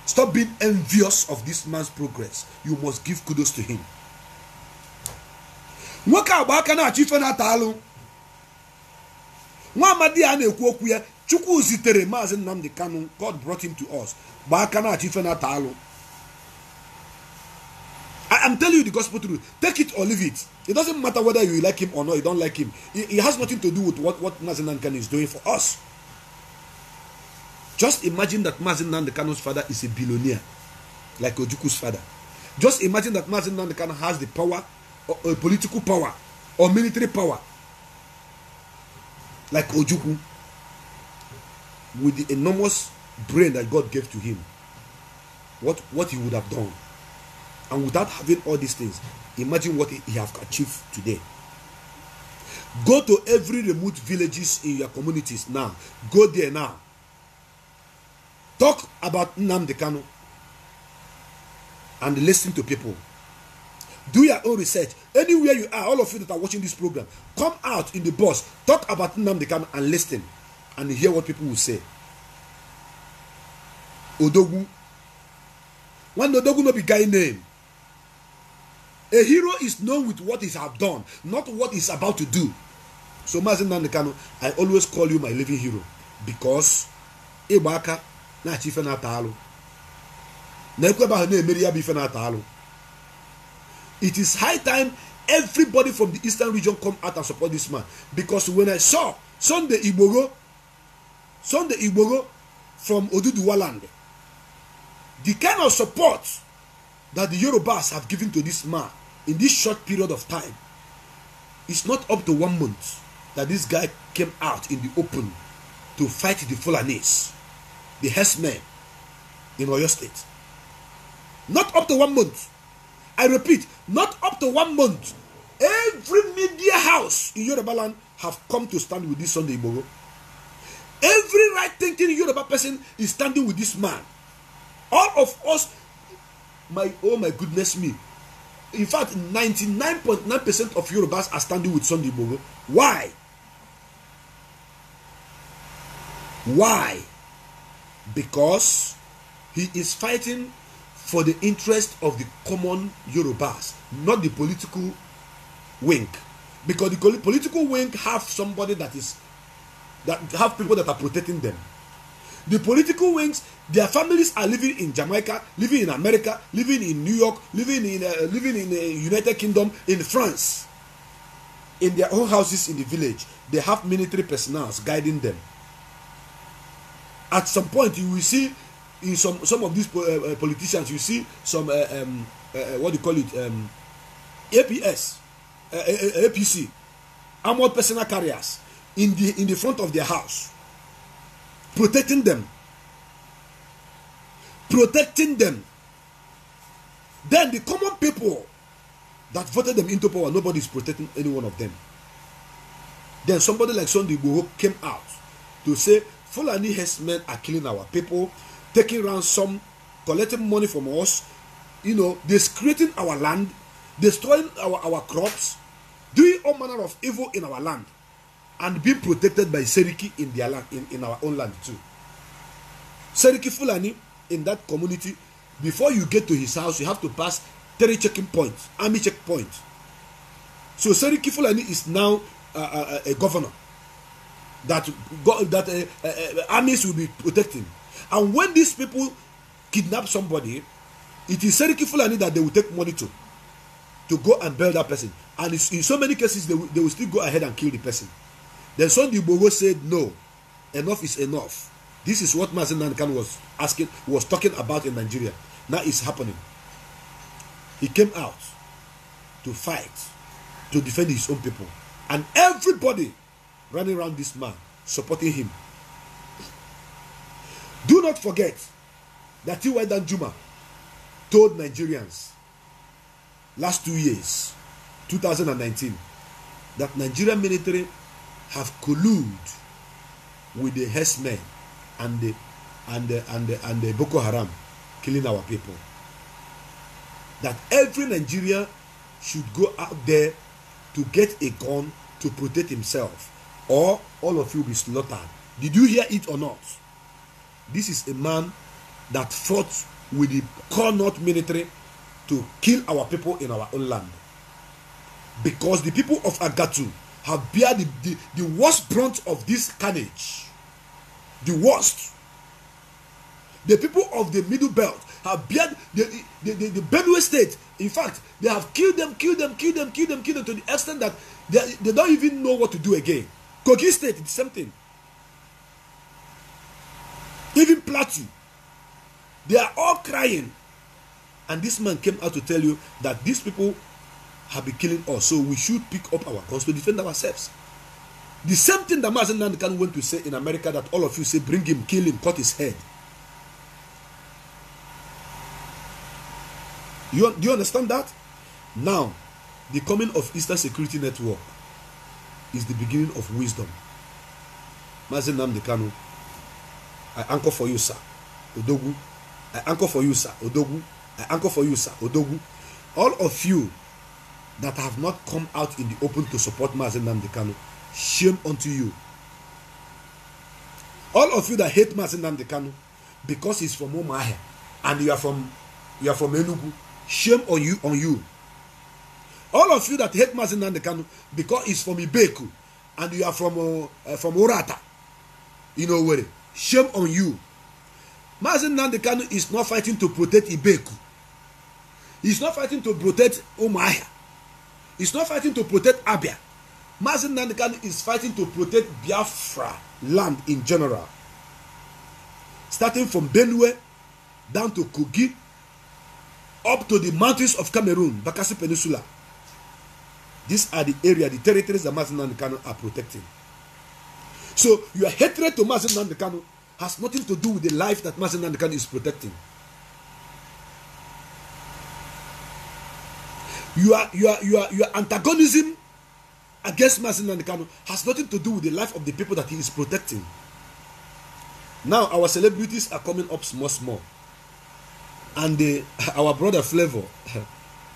Stop being envious of this man's progress. You must give kudos to him. God brought him to us. I am telling you the gospel truth. Take it or leave it. It doesn't matter whether you like him or not, you don't like him. It has nothing to do with what Mazi Nnamdi Kanu is doing for us. Just imagine that Mazi Nnamdi Kanu's father is a billionaire, like Ojuku's father. Just imagine that Mazi Nnamdi Kanu has the power, or political power, or military power, like Ojuku, with the enormous brain that God gave to him. What he would have done. And without having all these things, imagine what he have achieved today. Go to every remote villages in your communities now. Go there now. Talk about Nnamdi Kanu and listen to people. Do your own research. Anywhere you are, all of you that are watching this program, come out in the bus, talk about Nnamdi Kanu and listen and hear what people will say. Odogu. When Odogu no be guy name. A hero is known with what he has done, not what he's about to do. So Mazi Nnamdi Kanu, I always call you my living hero because Ibaka na chife na talo. It is high time everybody from the Eastern region come out and support this man, because when I saw Sunday Igboho from Oduduwa land, the kind of support that the Yorubas have given to this man in this short period of time, it's not up to 1 month that this guy came out in the open to fight the Fulanis, the herdsmen in Oyo State. Not up to 1 month. I repeat, not up to 1 month. Every media house in Yoruba land have come to stand with this Sunday Igboho. Every right-thinking Yoruba person is standing with this man. All of us, oh my goodness me. In fact, 99.9% of Yorubas are standing with Sunday Igboho. Why? Why? Because he is fighting for the interest of the common Yorubas, not the political wing. Because the political wing have somebody that have people that are protecting them. The political wings, their families are living in Jamaica, living in America, living in New York, living in the United Kingdom, in France. in their own houses in the village, they have military personnel guiding them. At some point, you will see in some of these politicians, you see some what do you call it, APC, armored personnel carriers in the front of their house, protecting them. Then the common people that voted them into power, nobody is protecting any one of them. Then somebody like Sunday Igboho came out to say Fulani herdsmen are killing our people, taking ransom, collecting money from us, desecrating our land, destroying our crops, doing all manner of evil in our land, and being protected by Seriki in their land, in our own land too. Seriki Fulani in that community, before you get to his house, you have to pass 3 checking points, army checkpoints. So Seriki Fulani is now a governor that armies will be protecting. And when these people kidnap somebody, it is Seriki Fulani that they will take money to go and bail that person. And in so many cases, they will still go ahead and kill the person. Then Sunday Igboho said, no, enough is enough. This is what Mazi Nnamdi Kanu was talking about in Nigeria. Now it's happening. He came out to fight, to defend his own people. And everybody running around this man, supporting him. Do not forget that T.Y. Danjuma told Nigerians last 2 years, 2019, that Nigerian military have colluded with the herdsmen and the Boko Haram killing our people. That every Nigerian should go out there to get a gun to protect himself, or all of you will be slaughtered. Did you hear it or not? This is a man that fought with the Core North military to kill our people in our own land. Because the people of Agatu have bear the worst brunt of this carnage. The worst. The people of the Middle Belt have bear the Benue State. In fact, they have killed them to the extent that they don't even know what to do again. Kogi State, it's the same thing. Even Plateau, they are all crying. And this man came out to tell you that these people have been killing us, so we should pick up our guns to defend ourselves. The same thing that Mazi Nnamdi Kanu went to say in America, that all of you say, bring him, kill him, cut his head. Do you understand that? Now, the coming of Eastern Security Network is the beginning of wisdom. Mazi Nnamdi Kanu, I anchor for you, sir, Odogwu. I anchor for you, sir, Odogwu. I anchor for you, sir, Odogwu. All of you that have not come out in the open to support Mazi Nnamdi Kanu, shame unto you. All of you that hate Mazi Nnamdi Kanu because he's from Umuahia and you are from Enugu, shame on you. All of you that hate Mazi Nnamdi Kanu because he's from Ibeku and you are from Orata, where, shame on you. Mazi Nnamdi Kanu is not fighting to protect Ibeku. He's not fighting to protect Umuahia. He's not fighting to protect Abia. Mazi Nnamdi Kanu is fighting to protect Biafra land in general. Starting from Benue down to Kogi, up to the mountains of Cameroon, Bakassi Peninsula. These are the territories that Mazi Nnamdi Kanu are protecting. So your hatred to Mazi Nnamdi Kanu has nothing to do with the life that Mazi Nnamdi Kanu is protecting. Your antagonism against Mazi Nnamdi Kanu has nothing to do with the life of the people that he is protecting. Now our celebrities are coming up small. And our brother Flavor,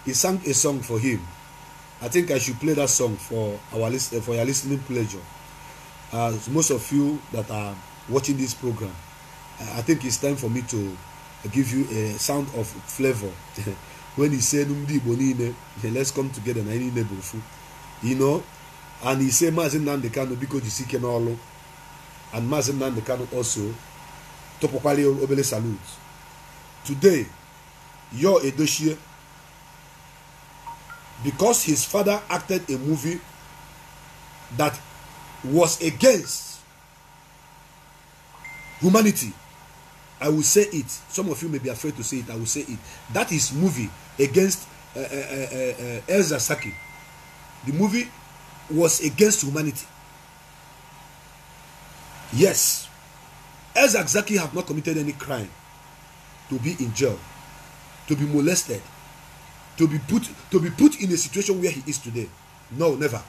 he sang a song for him. I think I should play that song for your listening pleasure. Most of you that are watching this program, I think it's time for me to give you a sound of Flavor. When he said, let's come together, and he said, Mazi Nnamdi Kanu because you see Kenolo, and Mazi Nnamdi Kanu also, Topopali Obele salute. Today, your Edochie, because his father acted a movie that was against humanity, I will say it. Some of you may be afraid to say it. I will say it. That is movie against Elza Zaki. The movie was against humanity. Yes, Elza Zaki have not committed any crime to be in jail, to be molested, to be put in a situation where he is today. No, never.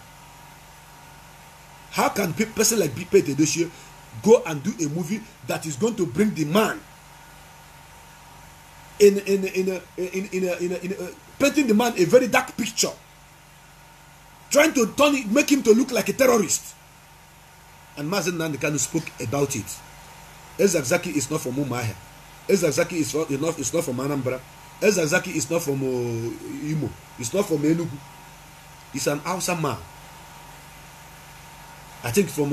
How can a person like Pete Edochie go and do a movie that is going to bring the man in painting the man a very dark picture, trying to turn it, make him to look like a terrorist? And Mazi Nnamdi Kanu spoke about it. Elza Zaki is not from Umuahia. Elza Zaki is not from Anambra. Elza Zaki is not from Imo. It's not from Enugu. He's an Hausa man. I think from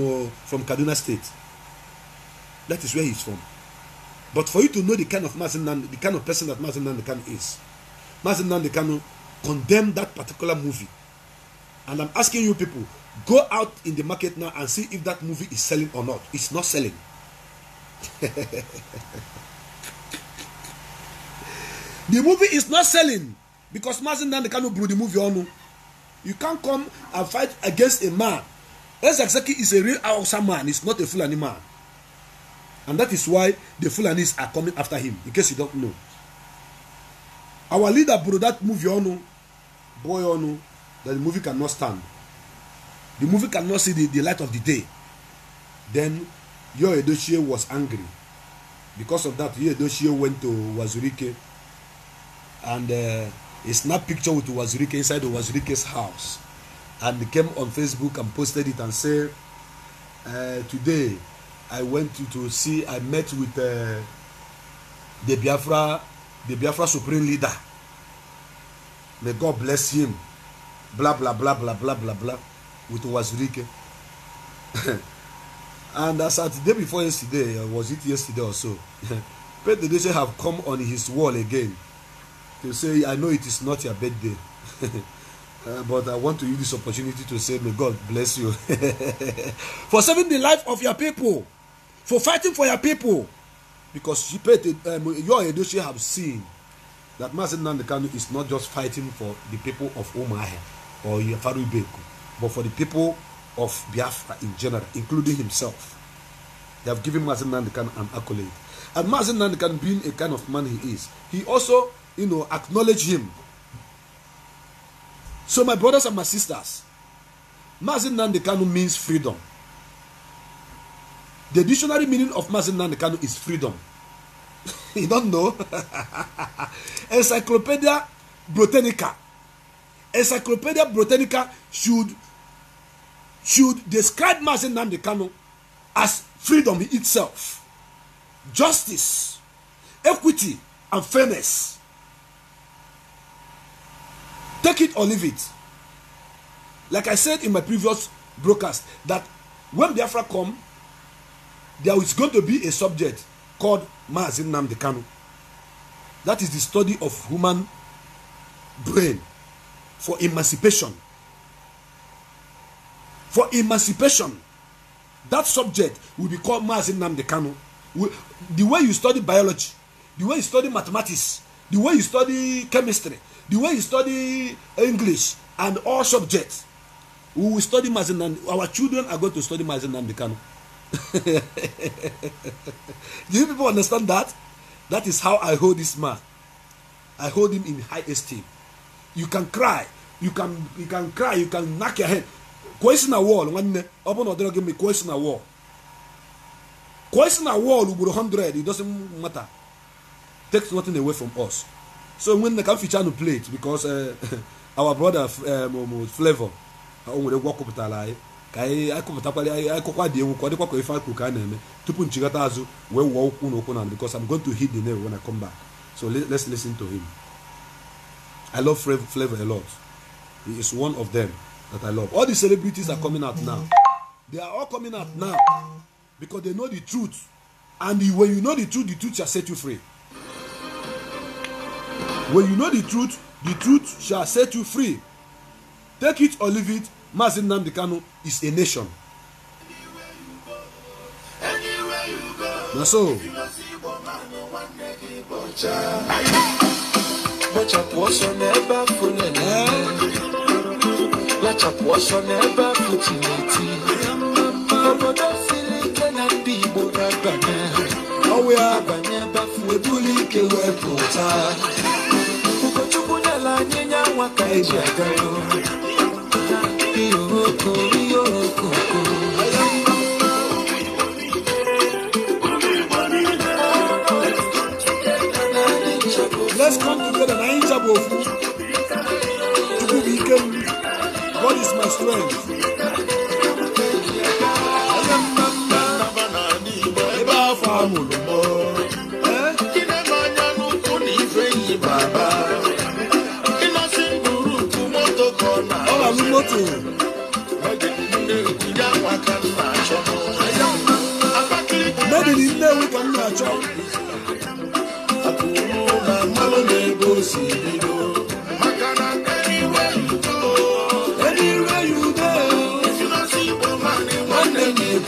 Kaduna State. That is where he's from. But for you to know the kind of the kind of person that Mazi Nnamdi Kanu is, Mazi Nnamdi Kanu condemned that particular movie. And I'm asking you people, go out in the market now and see if that movie is selling or not. It's not selling. The movie is not selling because Mazi Nnamdi Kanu blew the movie on. You can't come and fight against a man. Elza Zaki is a real Hausa man. He's not a Fulani man. And that is why the Fulanis are coming after him, in case you don't know. Our leader blew that movie on, boy on, that the movie cannot stand. The movie cannot see the light of the day. Then Yul Edochie was angry. Because of that, Yul Edochie went to Wazirike and he snapped picture with Wazirike inside the Wazirike's house. And he came on Facebook and posted it and said, today I went to see, I met with the Biafra Supreme Leader. May God bless him. Blah, blah, blah, blah, blah, blah, blah. With Wazirike. And as at the day before yesterday, or was it yesterday or so, Pete Edochie have come on his wall again to say, I know it is not your birthday. But I want to use this opportunity to say, may God bless you. For saving the life of your people. For fighting for your people. Because Yul Edochie have seen that Mazi Nnamdi Kanu is not just fighting for the people of Umuahia or Yafaru Ibeku, but for the people of Biafra in general, including himself. They have given Mazi Nnamdi Kanu an accolade. And Mazi Nnamdi Kanu, being a kind of man he is, he also, acknowledged him. So my brothers and my sisters, Mazi Nnamdi Kanu means freedom. The dictionary meaning of Mazi Nnamdi Kanu is freedom. You don't know? Encyclopedia Britannica. Encyclopedia Britannica should describe Mazi Nnamdi Kanu as freedom itself, justice, equity, and fairness. Take it or leave it. Like I said in my previous broadcast, that when Biafra come, there is going to be a subject called Mazi Nnamdi Kanu. That is the study of human brain for emancipation. For emancipation, that subject will be called Mazi Nnamdi Kanu. The way you study biology, the way you study mathematics, the way you study chemistry, the way you study English and all subjects, we will study Mazi Nnamdi. Our children are going to study Mazi Nnamdi Kanu. Do you people understand that? That is how I hold this man. I hold him in high esteem. You can cry, you can cry, you can knock your head. Question a wall, one open or give me question a wall. Question a wall with 100, it doesn't matter. Takes nothing away from us. So when the country channel play it, because our brother Flavor, we walk up to lie. I because I'm going to hit the nail when I come back. So let's listen to him. I love Flavor a lot. He is one of them that I love. All the celebrities are coming out now. They are all coming out now because they know the truth. And when you know the truth shall set you free. When you know the truth shall set you free. Take it or leave it. Mazi Nnamdi Kanu is a nation. Now so oh we are let's come together. God is my strength. Anywhere you go, if you don't see woman, one day you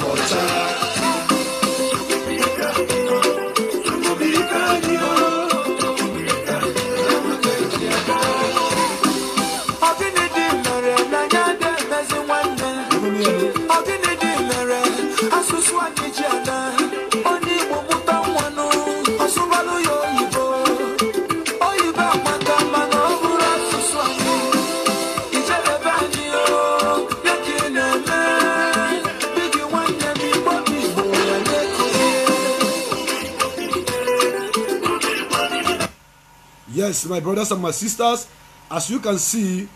Yes, my brothers and my sisters, as you can see,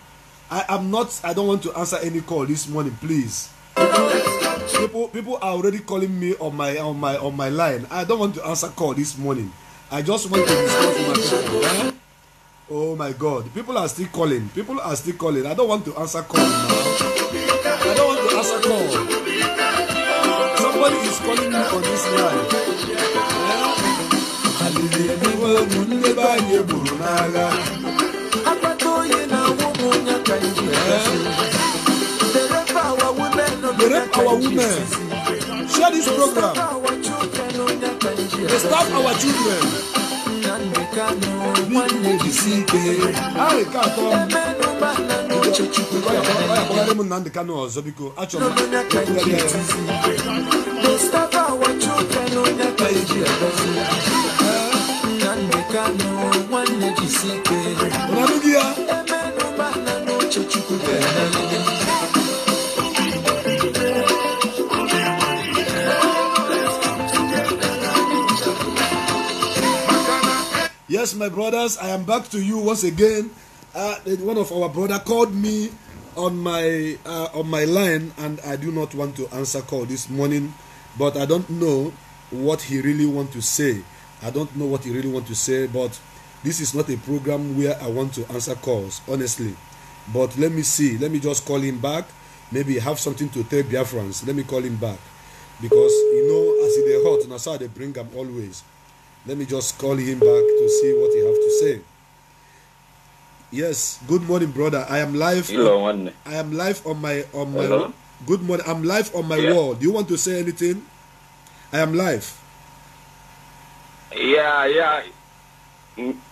I don't want to answer any call this morning, please. People are already calling me on my line. I don't want to answer call this morning. I just want to discuss with my people. Eh? Oh my God, people are still calling. I don't want to answer call now. I don't want to answer call. Somebody is calling me on this line. They rape our women. Share this program. They starve our children. Yes, my brothers, I am back to you once again. One of our brother called me on my line, and I do not want to answer call this morning, but I don't know what he really want to say. But this is not a program where I want to answer calls, honestly. But let me see. Let me just call him back. Maybe he have something to tell Biafrans. Let me call him back, because you know, as they hot, and that's how they bring him always. Let me just call him back to see what he have to say. Yes, good morning, brother. I am live. I am live on my Hello? Good morning. I'm live on my wall. Do you want to say anything? I am live. Yeah.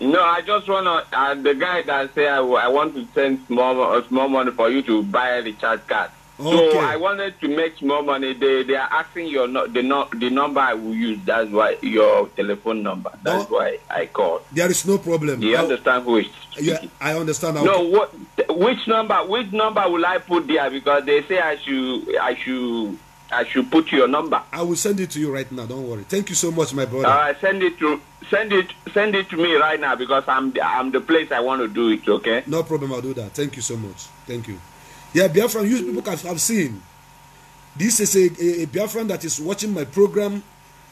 No, I just want to. The guy that say I want to send small money for you to buy a recharge card. Okay. So I wanted to make small money. They are asking the number I will use. That's why your telephone number. That's why I called. There is no problem. Do you understand who is speaking? Yeah, I understand. No, which number will I put there? Because they say I should put your number. I will send it to you right now. Don't worry. Thank you so much, my brother. Send it to me right now, because I'm the place I want to do it. Okay. No problem. I'll do that. Thank you so much. Thank you. Yeah, Biafran, you people have seen. This is a Biafran that is watching my program.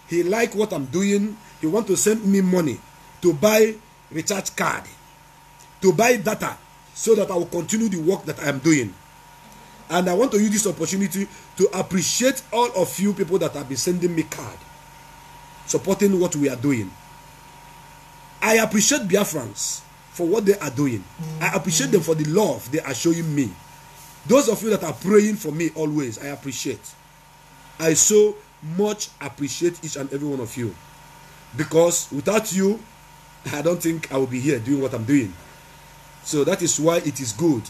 He like what I'm doing. He want to send me money to buy recharge card, to buy data, so that I will continue the work that I am doing. And I want to use this opportunity to appreciate all of you people that have been sending me card, supporting what we are doing. I appreciate Biafrans for what they are doing. I appreciate them for the love they are showing me. Those of you that are praying for me always, I appreciate. I so much appreciate each and every one of you. Because without you, I don't think I will be here doing what I'm doing. So that is why it is good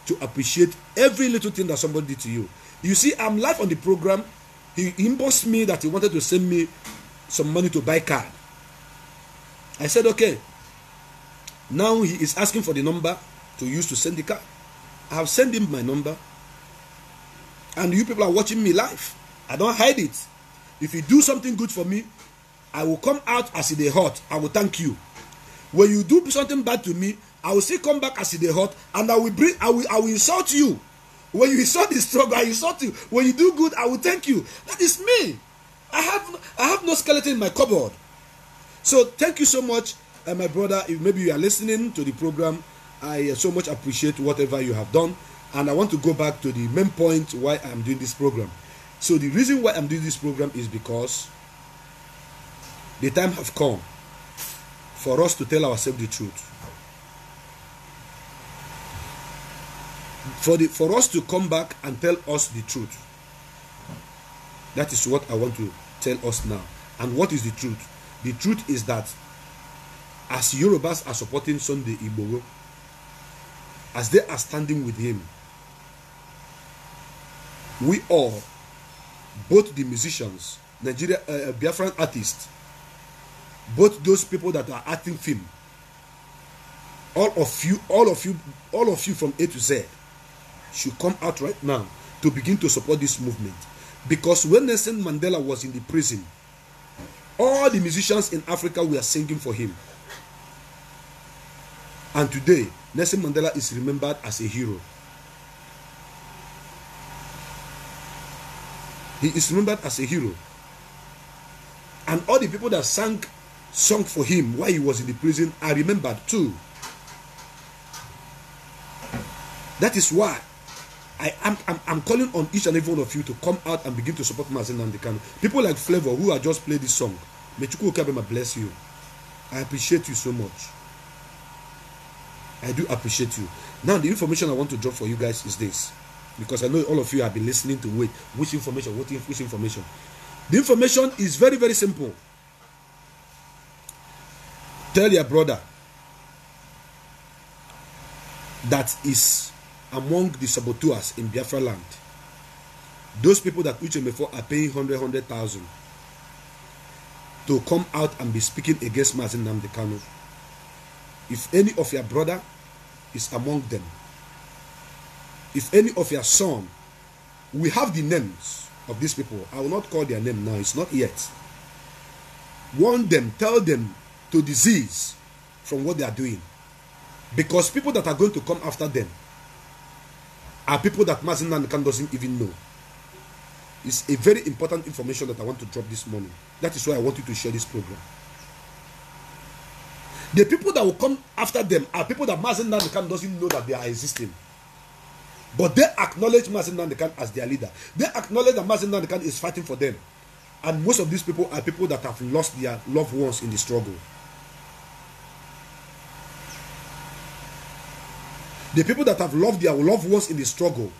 to appreciate every little thing that somebody did to you. You see, I'm live on the program. He inboxed me that he wanted to send me some money to buy card. I said, okay. Now he is asking for the number to use to send the card. I have sent him my number. And you people are watching me live. I don't hide it. If you do something good for me, I will come out as it is hot. I will thank you. When you do something bad to me, I will still come back as it is hot, and I will insult you. When you insult the struggle, I insult you. When you do good, I will thank you. That is me. I have no skeleton in my cupboard. So thank you so much, my brother. If maybe you are listening to the program, I so much appreciate whatever you have done. And I want to go back to the main point why I am doing this program. So the reason why I'm doing this program is because the time have come for us to tell ourselves the truth. For us to come back and tell us the truth. That is what I want to tell us now. And what is the truth? The truth is that as Yorubas are supporting Sunday Igboho, as they are standing with him, we all, both the musicians, Biafran artists, both those people that are acting film, all of you from A to Z should come out right now to begin to support this movement. Because when Nelson Mandela was in the prison, all the musicians in Africa were singing for him. And today, Nelson Mandela is remembered as a hero. He is remembered as a hero. And all the people that sang song for him while he was in the prison are remembered too. That is why I'm calling on each and every one of you to come out and begin to support Mazi Nnamdi Kanu. People like Flavor who have just played this song. May Chukwu Okabema bless you. I appreciate you so much. I do appreciate you. Now the information I want to drop for you guys is this. Because I know all of you have been listening to wait. Which information? Which information? The information is very, very simple. Tell your brother that is among the saboteurs in Biafra land. Those people that Uchemefo are paying 100,000 to come out and be speaking against Mazi Nnamdi Kanu. If any of your brother is among them, if any of your son, we have the names of these people. I will not call their name now, it's not yet. Warn them, tell them to desist from what they are doing. Because people that are going to come after them are people that Mazi Nnamdi Kanu doesn't even know. It's a very important information that I want to drop this morning. That is why I want you to share this program. The people that will come after them are people that Mazi Nnamdi Kanu doesn't know that they are existing. But they acknowledge Mazi Nnamdi Kanu as their leader. They acknowledge that Mazi Nnamdi Kanu is fighting for them. And most of these people are people that have lost their loved ones in the struggle. The people that have loved their loved ones in the struggle,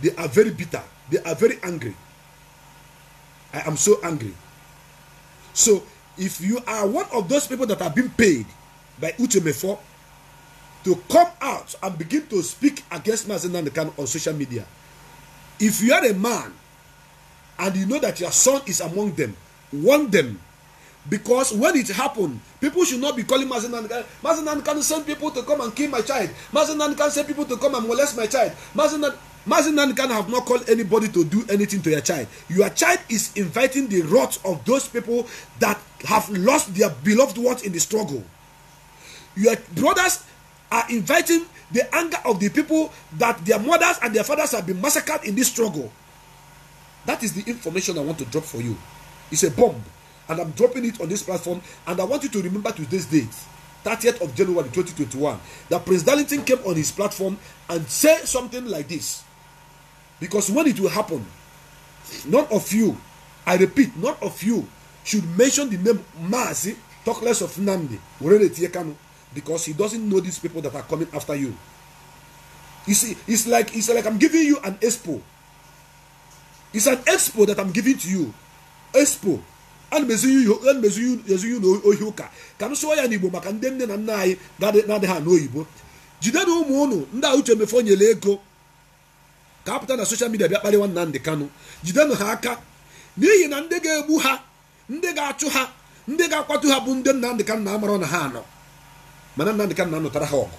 they are very bitter. They are very angry. I am so angry. So, if you are one of those people that are being paid by Uchemefo to come out and begin to speak against Mazi Nnamdi Kanu on social media, if you are a man and you know that your son is among them, warn them. Because when it happened, people should not be calling Mazi Nnamdi Kanu. Mazi Nnamdi Kanu send people to come and kill my child. Mazi Nnamdi Kanu send people to come and molest my child. Mazi Nnamdi Kanu have not called anybody to do anything to your child. Your child is inviting the wrath of those people that have lost their beloved ones in the struggle. Your brothers are inviting the anger of the people that their mothers and their fathers have been massacred in this struggle. That is the information I want to drop for you. It's a bomb. And I'm dropping it on this platform. And I want you to remember today's date, 30th of January 2021, that Prince Darlington came on his platform and said something like this. Because when it will happen, none of you, I repeat, none of you should mention the name Mazi, talk less of Nnamdi, because he doesn't know these people that are coming after you. You see, it's like I'm giving you an expo. It's an expo that I'm giving to you. Expo. And mezu no ohiuka. Can so ya nibo maka ndem na nna anyị na de ha no oyibo. Jide na ụmụ unu ndị a uche mefo nyele ego. Ka apụta na social media bịa kpali nwanna ndị Kanu. Jide na ha aka. N'ihi na ndị ga-egbu ha, ndị ga-achụ ha, ndị ga-akwatu ha bụ ndị Nnamdi Kanu na amara na ha anọ. Mana Nnamdi Kanu na-anọtara ha ọgụ.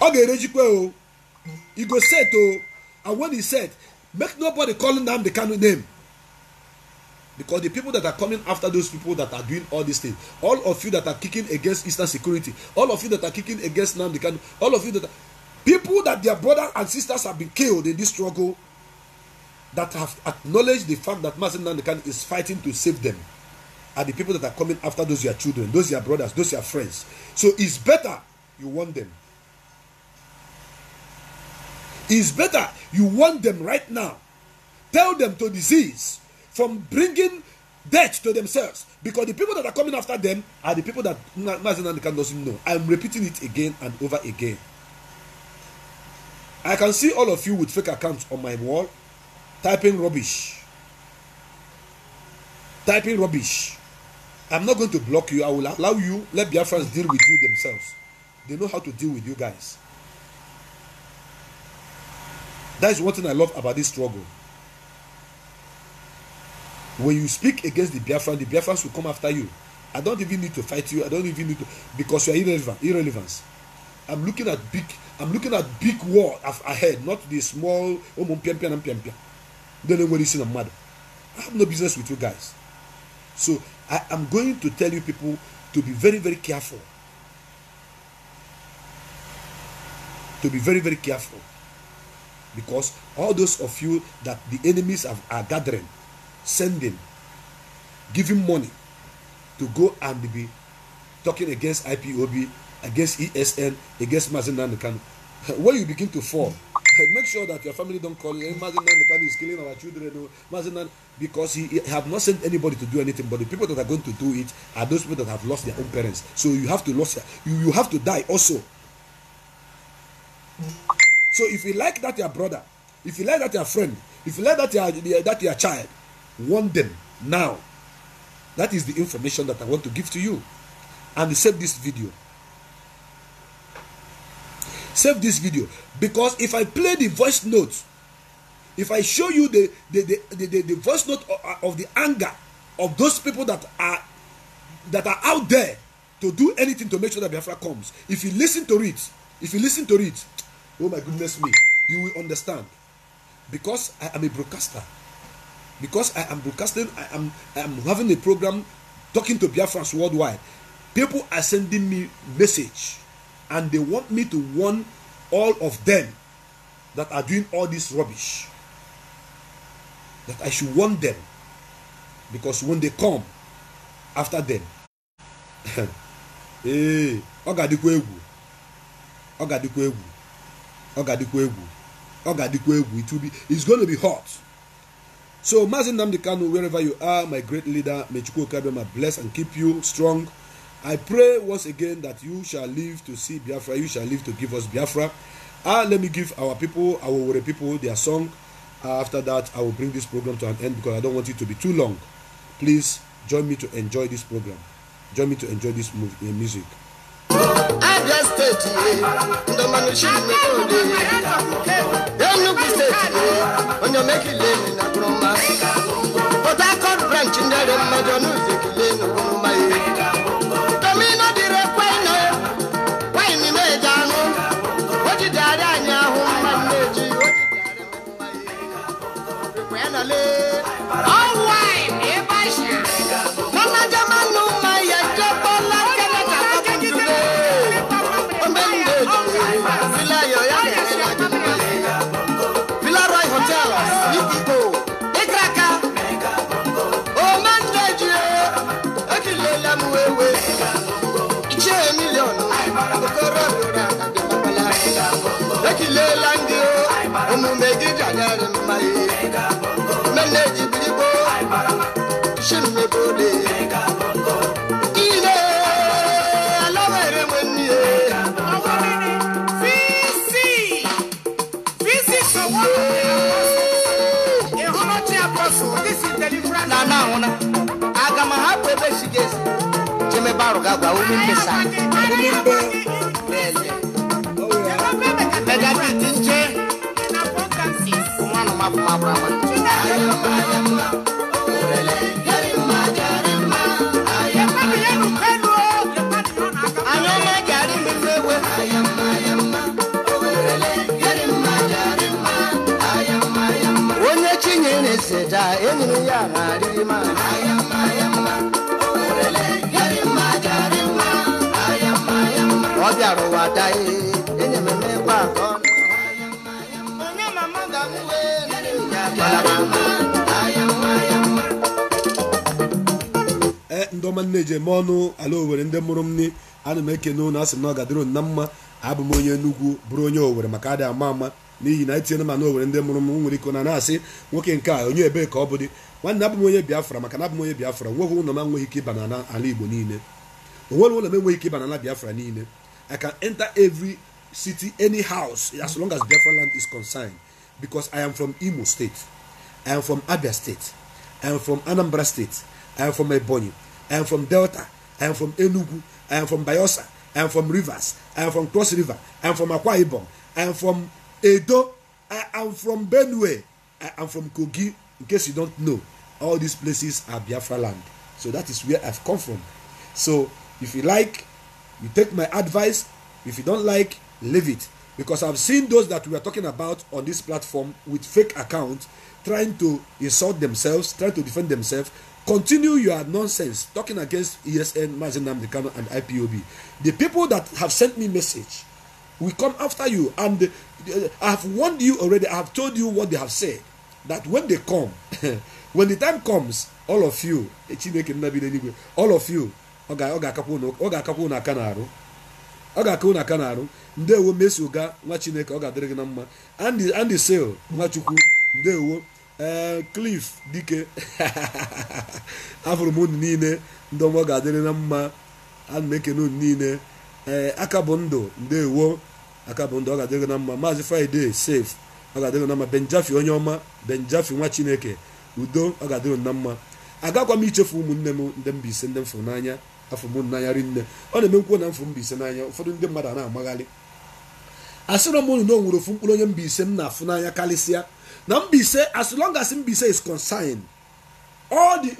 Ọ ga-erejikwa o. He go set o. And when he said, make nobody calling them the Kanu name. Because the people that are coming after those people that are doing all these things, all of you that are kicking against Eastern security, all of you that are kicking against Nnamdi Kanu, all of you that are people that their brothers and sisters have been killed in this struggle, that have acknowledged the fact that Mazi Nnamdi Kanu is fighting to save them, are the people that are coming after those your children, those your brothers, those your friends. So it's better you want them. It's better you want them right now. Tell them to disease from bringing death to themselves. Because the people that are coming after them are the people that Mazi Nnamdi Kanu doesn't know. I'm repeating it again and over again. I can see all of you with fake accounts on my wall typing rubbish. Typing rubbish. I'm not going to block you. I will allow you. Let Biafrans deal with you themselves. They know how to deal with you guys. That is one thing I love about this struggle. When you speak against the Biafrans will come after you. I don't even need to fight you. I don't even need to, because you are irrelevance. I'm looking at big war ahead, not the small Don't know what is in a mother. I have no business with you guys. So I am going to tell you people to be very, very careful. To be very, very careful. Because all those of you that the enemies are gathering, sending, giving money to go and be talking against IPOB, against ESN, against Mazi Nnamdi Kanu, when you begin to fall, make sure that your family don't call you, hey, Mazi Nnamdi Kanu is killing our children, Mazi Nnamdi, because he have not sent anybody to do anything, but the people that are going to do it are those people that have lost their own parents. So you have to you have to die also. So if you like that your brother, if you like that your friend, if you like that your child, warn them now. That is the information that I want to give to you. And save this video. Save this video. Because if I play the voice notes, if I show you the voice note of the anger of those people that are out there to do anything to make sure that Biafra comes, if you listen to it, oh my goodness me, you will understand. Because I am a broadcaster. Because I am broadcasting, I am having a program talking to Biafrans worldwide. People are sending me message and they want me to warn all of them that are doing all this rubbish. That I should warn them. Because when they come after them, hey, it's going to be hot. So Mazi Nnamdi Kanu, wherever you are, my great leader, may Chukwu Okabema bless and keep you strong. I pray once again that you shall live to see Biafra, you shall live to give us Biafra. Let me give our people, our Wore people, their song. After that, I will bring this program to an end because I don't want it to be too long. Please join me to enjoy this program. Join me to enjoy this music. Shimmy maru ga gwa umi mbesa umi mbe lele mega bitinje kumano mafu mabrama urele yarima jarima ayama yenu pelu ayama jarima wewe ayama urele yarima jarima ayama onye chinyere seda enyi ya narima ayama urele yarima jarima ayama obiaro wadai enyi meme pa kon onye mama ga muwe ndọma nneje m ọnụ ala Owere ndị mụrụ m ni ana m ekene unu asị m na ọ gadịrị na mma abụ m onye Enugu bụrụ onye Owere maka adị ama ama n'ihi na etinyere m na Owere ndị mụrụ m nwere iko na-asị nwoke nke a onye ebee ka ọ bụ dị nwanne abụ m onye Biafra maka na abụ m onye Biafra nweghị ụlọ m enweghị ike ịba n'ala Igbo niile onwere ụlọ m enweghị ike ịba n'ala Biafra niile. I can enter every city, any house as long as Biafra land is concerned, because I am from Imo State, I am from Abia State, I am from Anambra State, I am from Ebonyi, I am from Delta, I am from Enugu, I am from Bayelsa, I am from Rivers, I am from Cross River, I am from Akwa Ibom, I am from Edo, I am from Benue, I am from Kogi. In case you don't know, all these places are Biafra land. So that is where I've come from. So if you like, you take my advice. If you don't like, leave it. Because I've seen those that we are talking about on this platform with fake accounts trying to insult themselves, trying to defend themselves. Continue your nonsense talking against ESN, Mazi Nnamdi Kanu, and IPOB. The people that have sent me message will come after you, and I have warned you already. I have told you what they have said, that when they come, when the time comes, all of you, all of you, ọ ga-akapụ na aka na-arụ, ọ ga-akapụ na aka na-arụ. Ndewo Messi Oga nwa Chineke, ọ ga-adịrị gị na mma. Andy Sale nwa Chukwu, ndewo. Cliff Dike afụrụ m unu niile, ndị ọma, ọ ga-adịrị na mma. Ana m ekene unu niile. Aka bụ ndụ, ndewo. Aka bụ ndụ, ọ ga-adịrị gị na mma. Maazị Friday Safe, ọ ga-adịrị gị na mma. Benjafi onye ọma, Benjafi nwa Chineke, udo, ọ ga-adịrị na mma. Agakwa m ichefu ụmụnne m ndị Mbaise, ndị m fụrụ n'anya, afọ m n'anya rinne. Ọ na-eme nkwuo na mfụ Mbaise n'anya. Ụfọdụ ndị mmadụ a na-amagharị. Asịrọ m unu na o nwere ofu mkpụrụ onye Mbaise m na-afụ n'anya karịsịa na Mbaise. As long as Mbaise is concerned, all the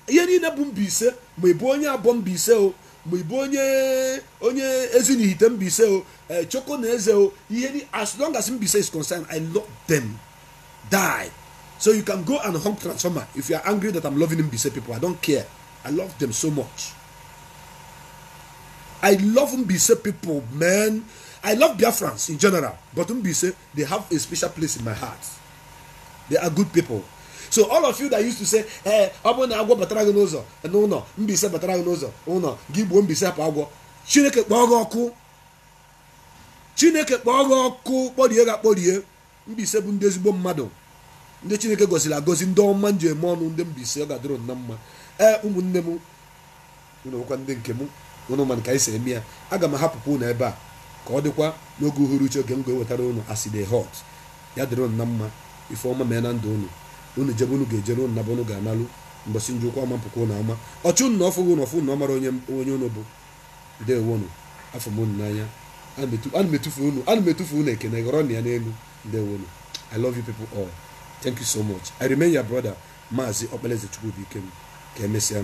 ihe niile bụ Mbaise, ma ị bụ onye abụọ Mbaise o, ma ị bụ onye Ezinihite Mbaise o, Choko na Eze o, ihe as long as Mbaise is concerned, I love them die. So you can go and hug Transformer if you are angry that I'm loving Mbaise people. I don't care. I love them so much. I love Mbaise people, man. I love Biafrans in general, but Mbaise, they have a special place in my heart. They are good people. So all of you that used to say, hey, Abona Agwo Batarago Nozo, no, Mbaise Batarago Nozo, no, Gibo Mbaise Pago, Chineke Bogoku, Chineke Bogoku, Bodiega Bodie, Mbaise Bundesbo Mado. Ndị Chineke gosila gosi ndị ọma nje eme ọnụ ndị Mbaise, ọ ga-adịrị na mma. Ụmụnne m, unu ọkwa ndị nke m, unu ma nke anyị si eme ya. Aga m ahapụpụ unu ebe a ka ọ dịkwa n'oge uhuruchi, oge m ga-ewetara unu aside hot. Ya dịrị na mma, ife ọma mee na ndụ unu jebe unu ga-ejere unu naba unu ga-analụ mbọsị njikwa ọma mpụkwa unu ama. Ọchụ unu na ọfụghị unu ọfụ unu ọ mara onye unu bụ. Ndewo unu, afọ m unu n'anya. Ana m etufu unu ekene ghọrọ na ya n'elu. Ndewo unu. I love you people all. Thank you so much. I remain your brother, Mazi Okpeleze Chukwubikem. Ka emesịa.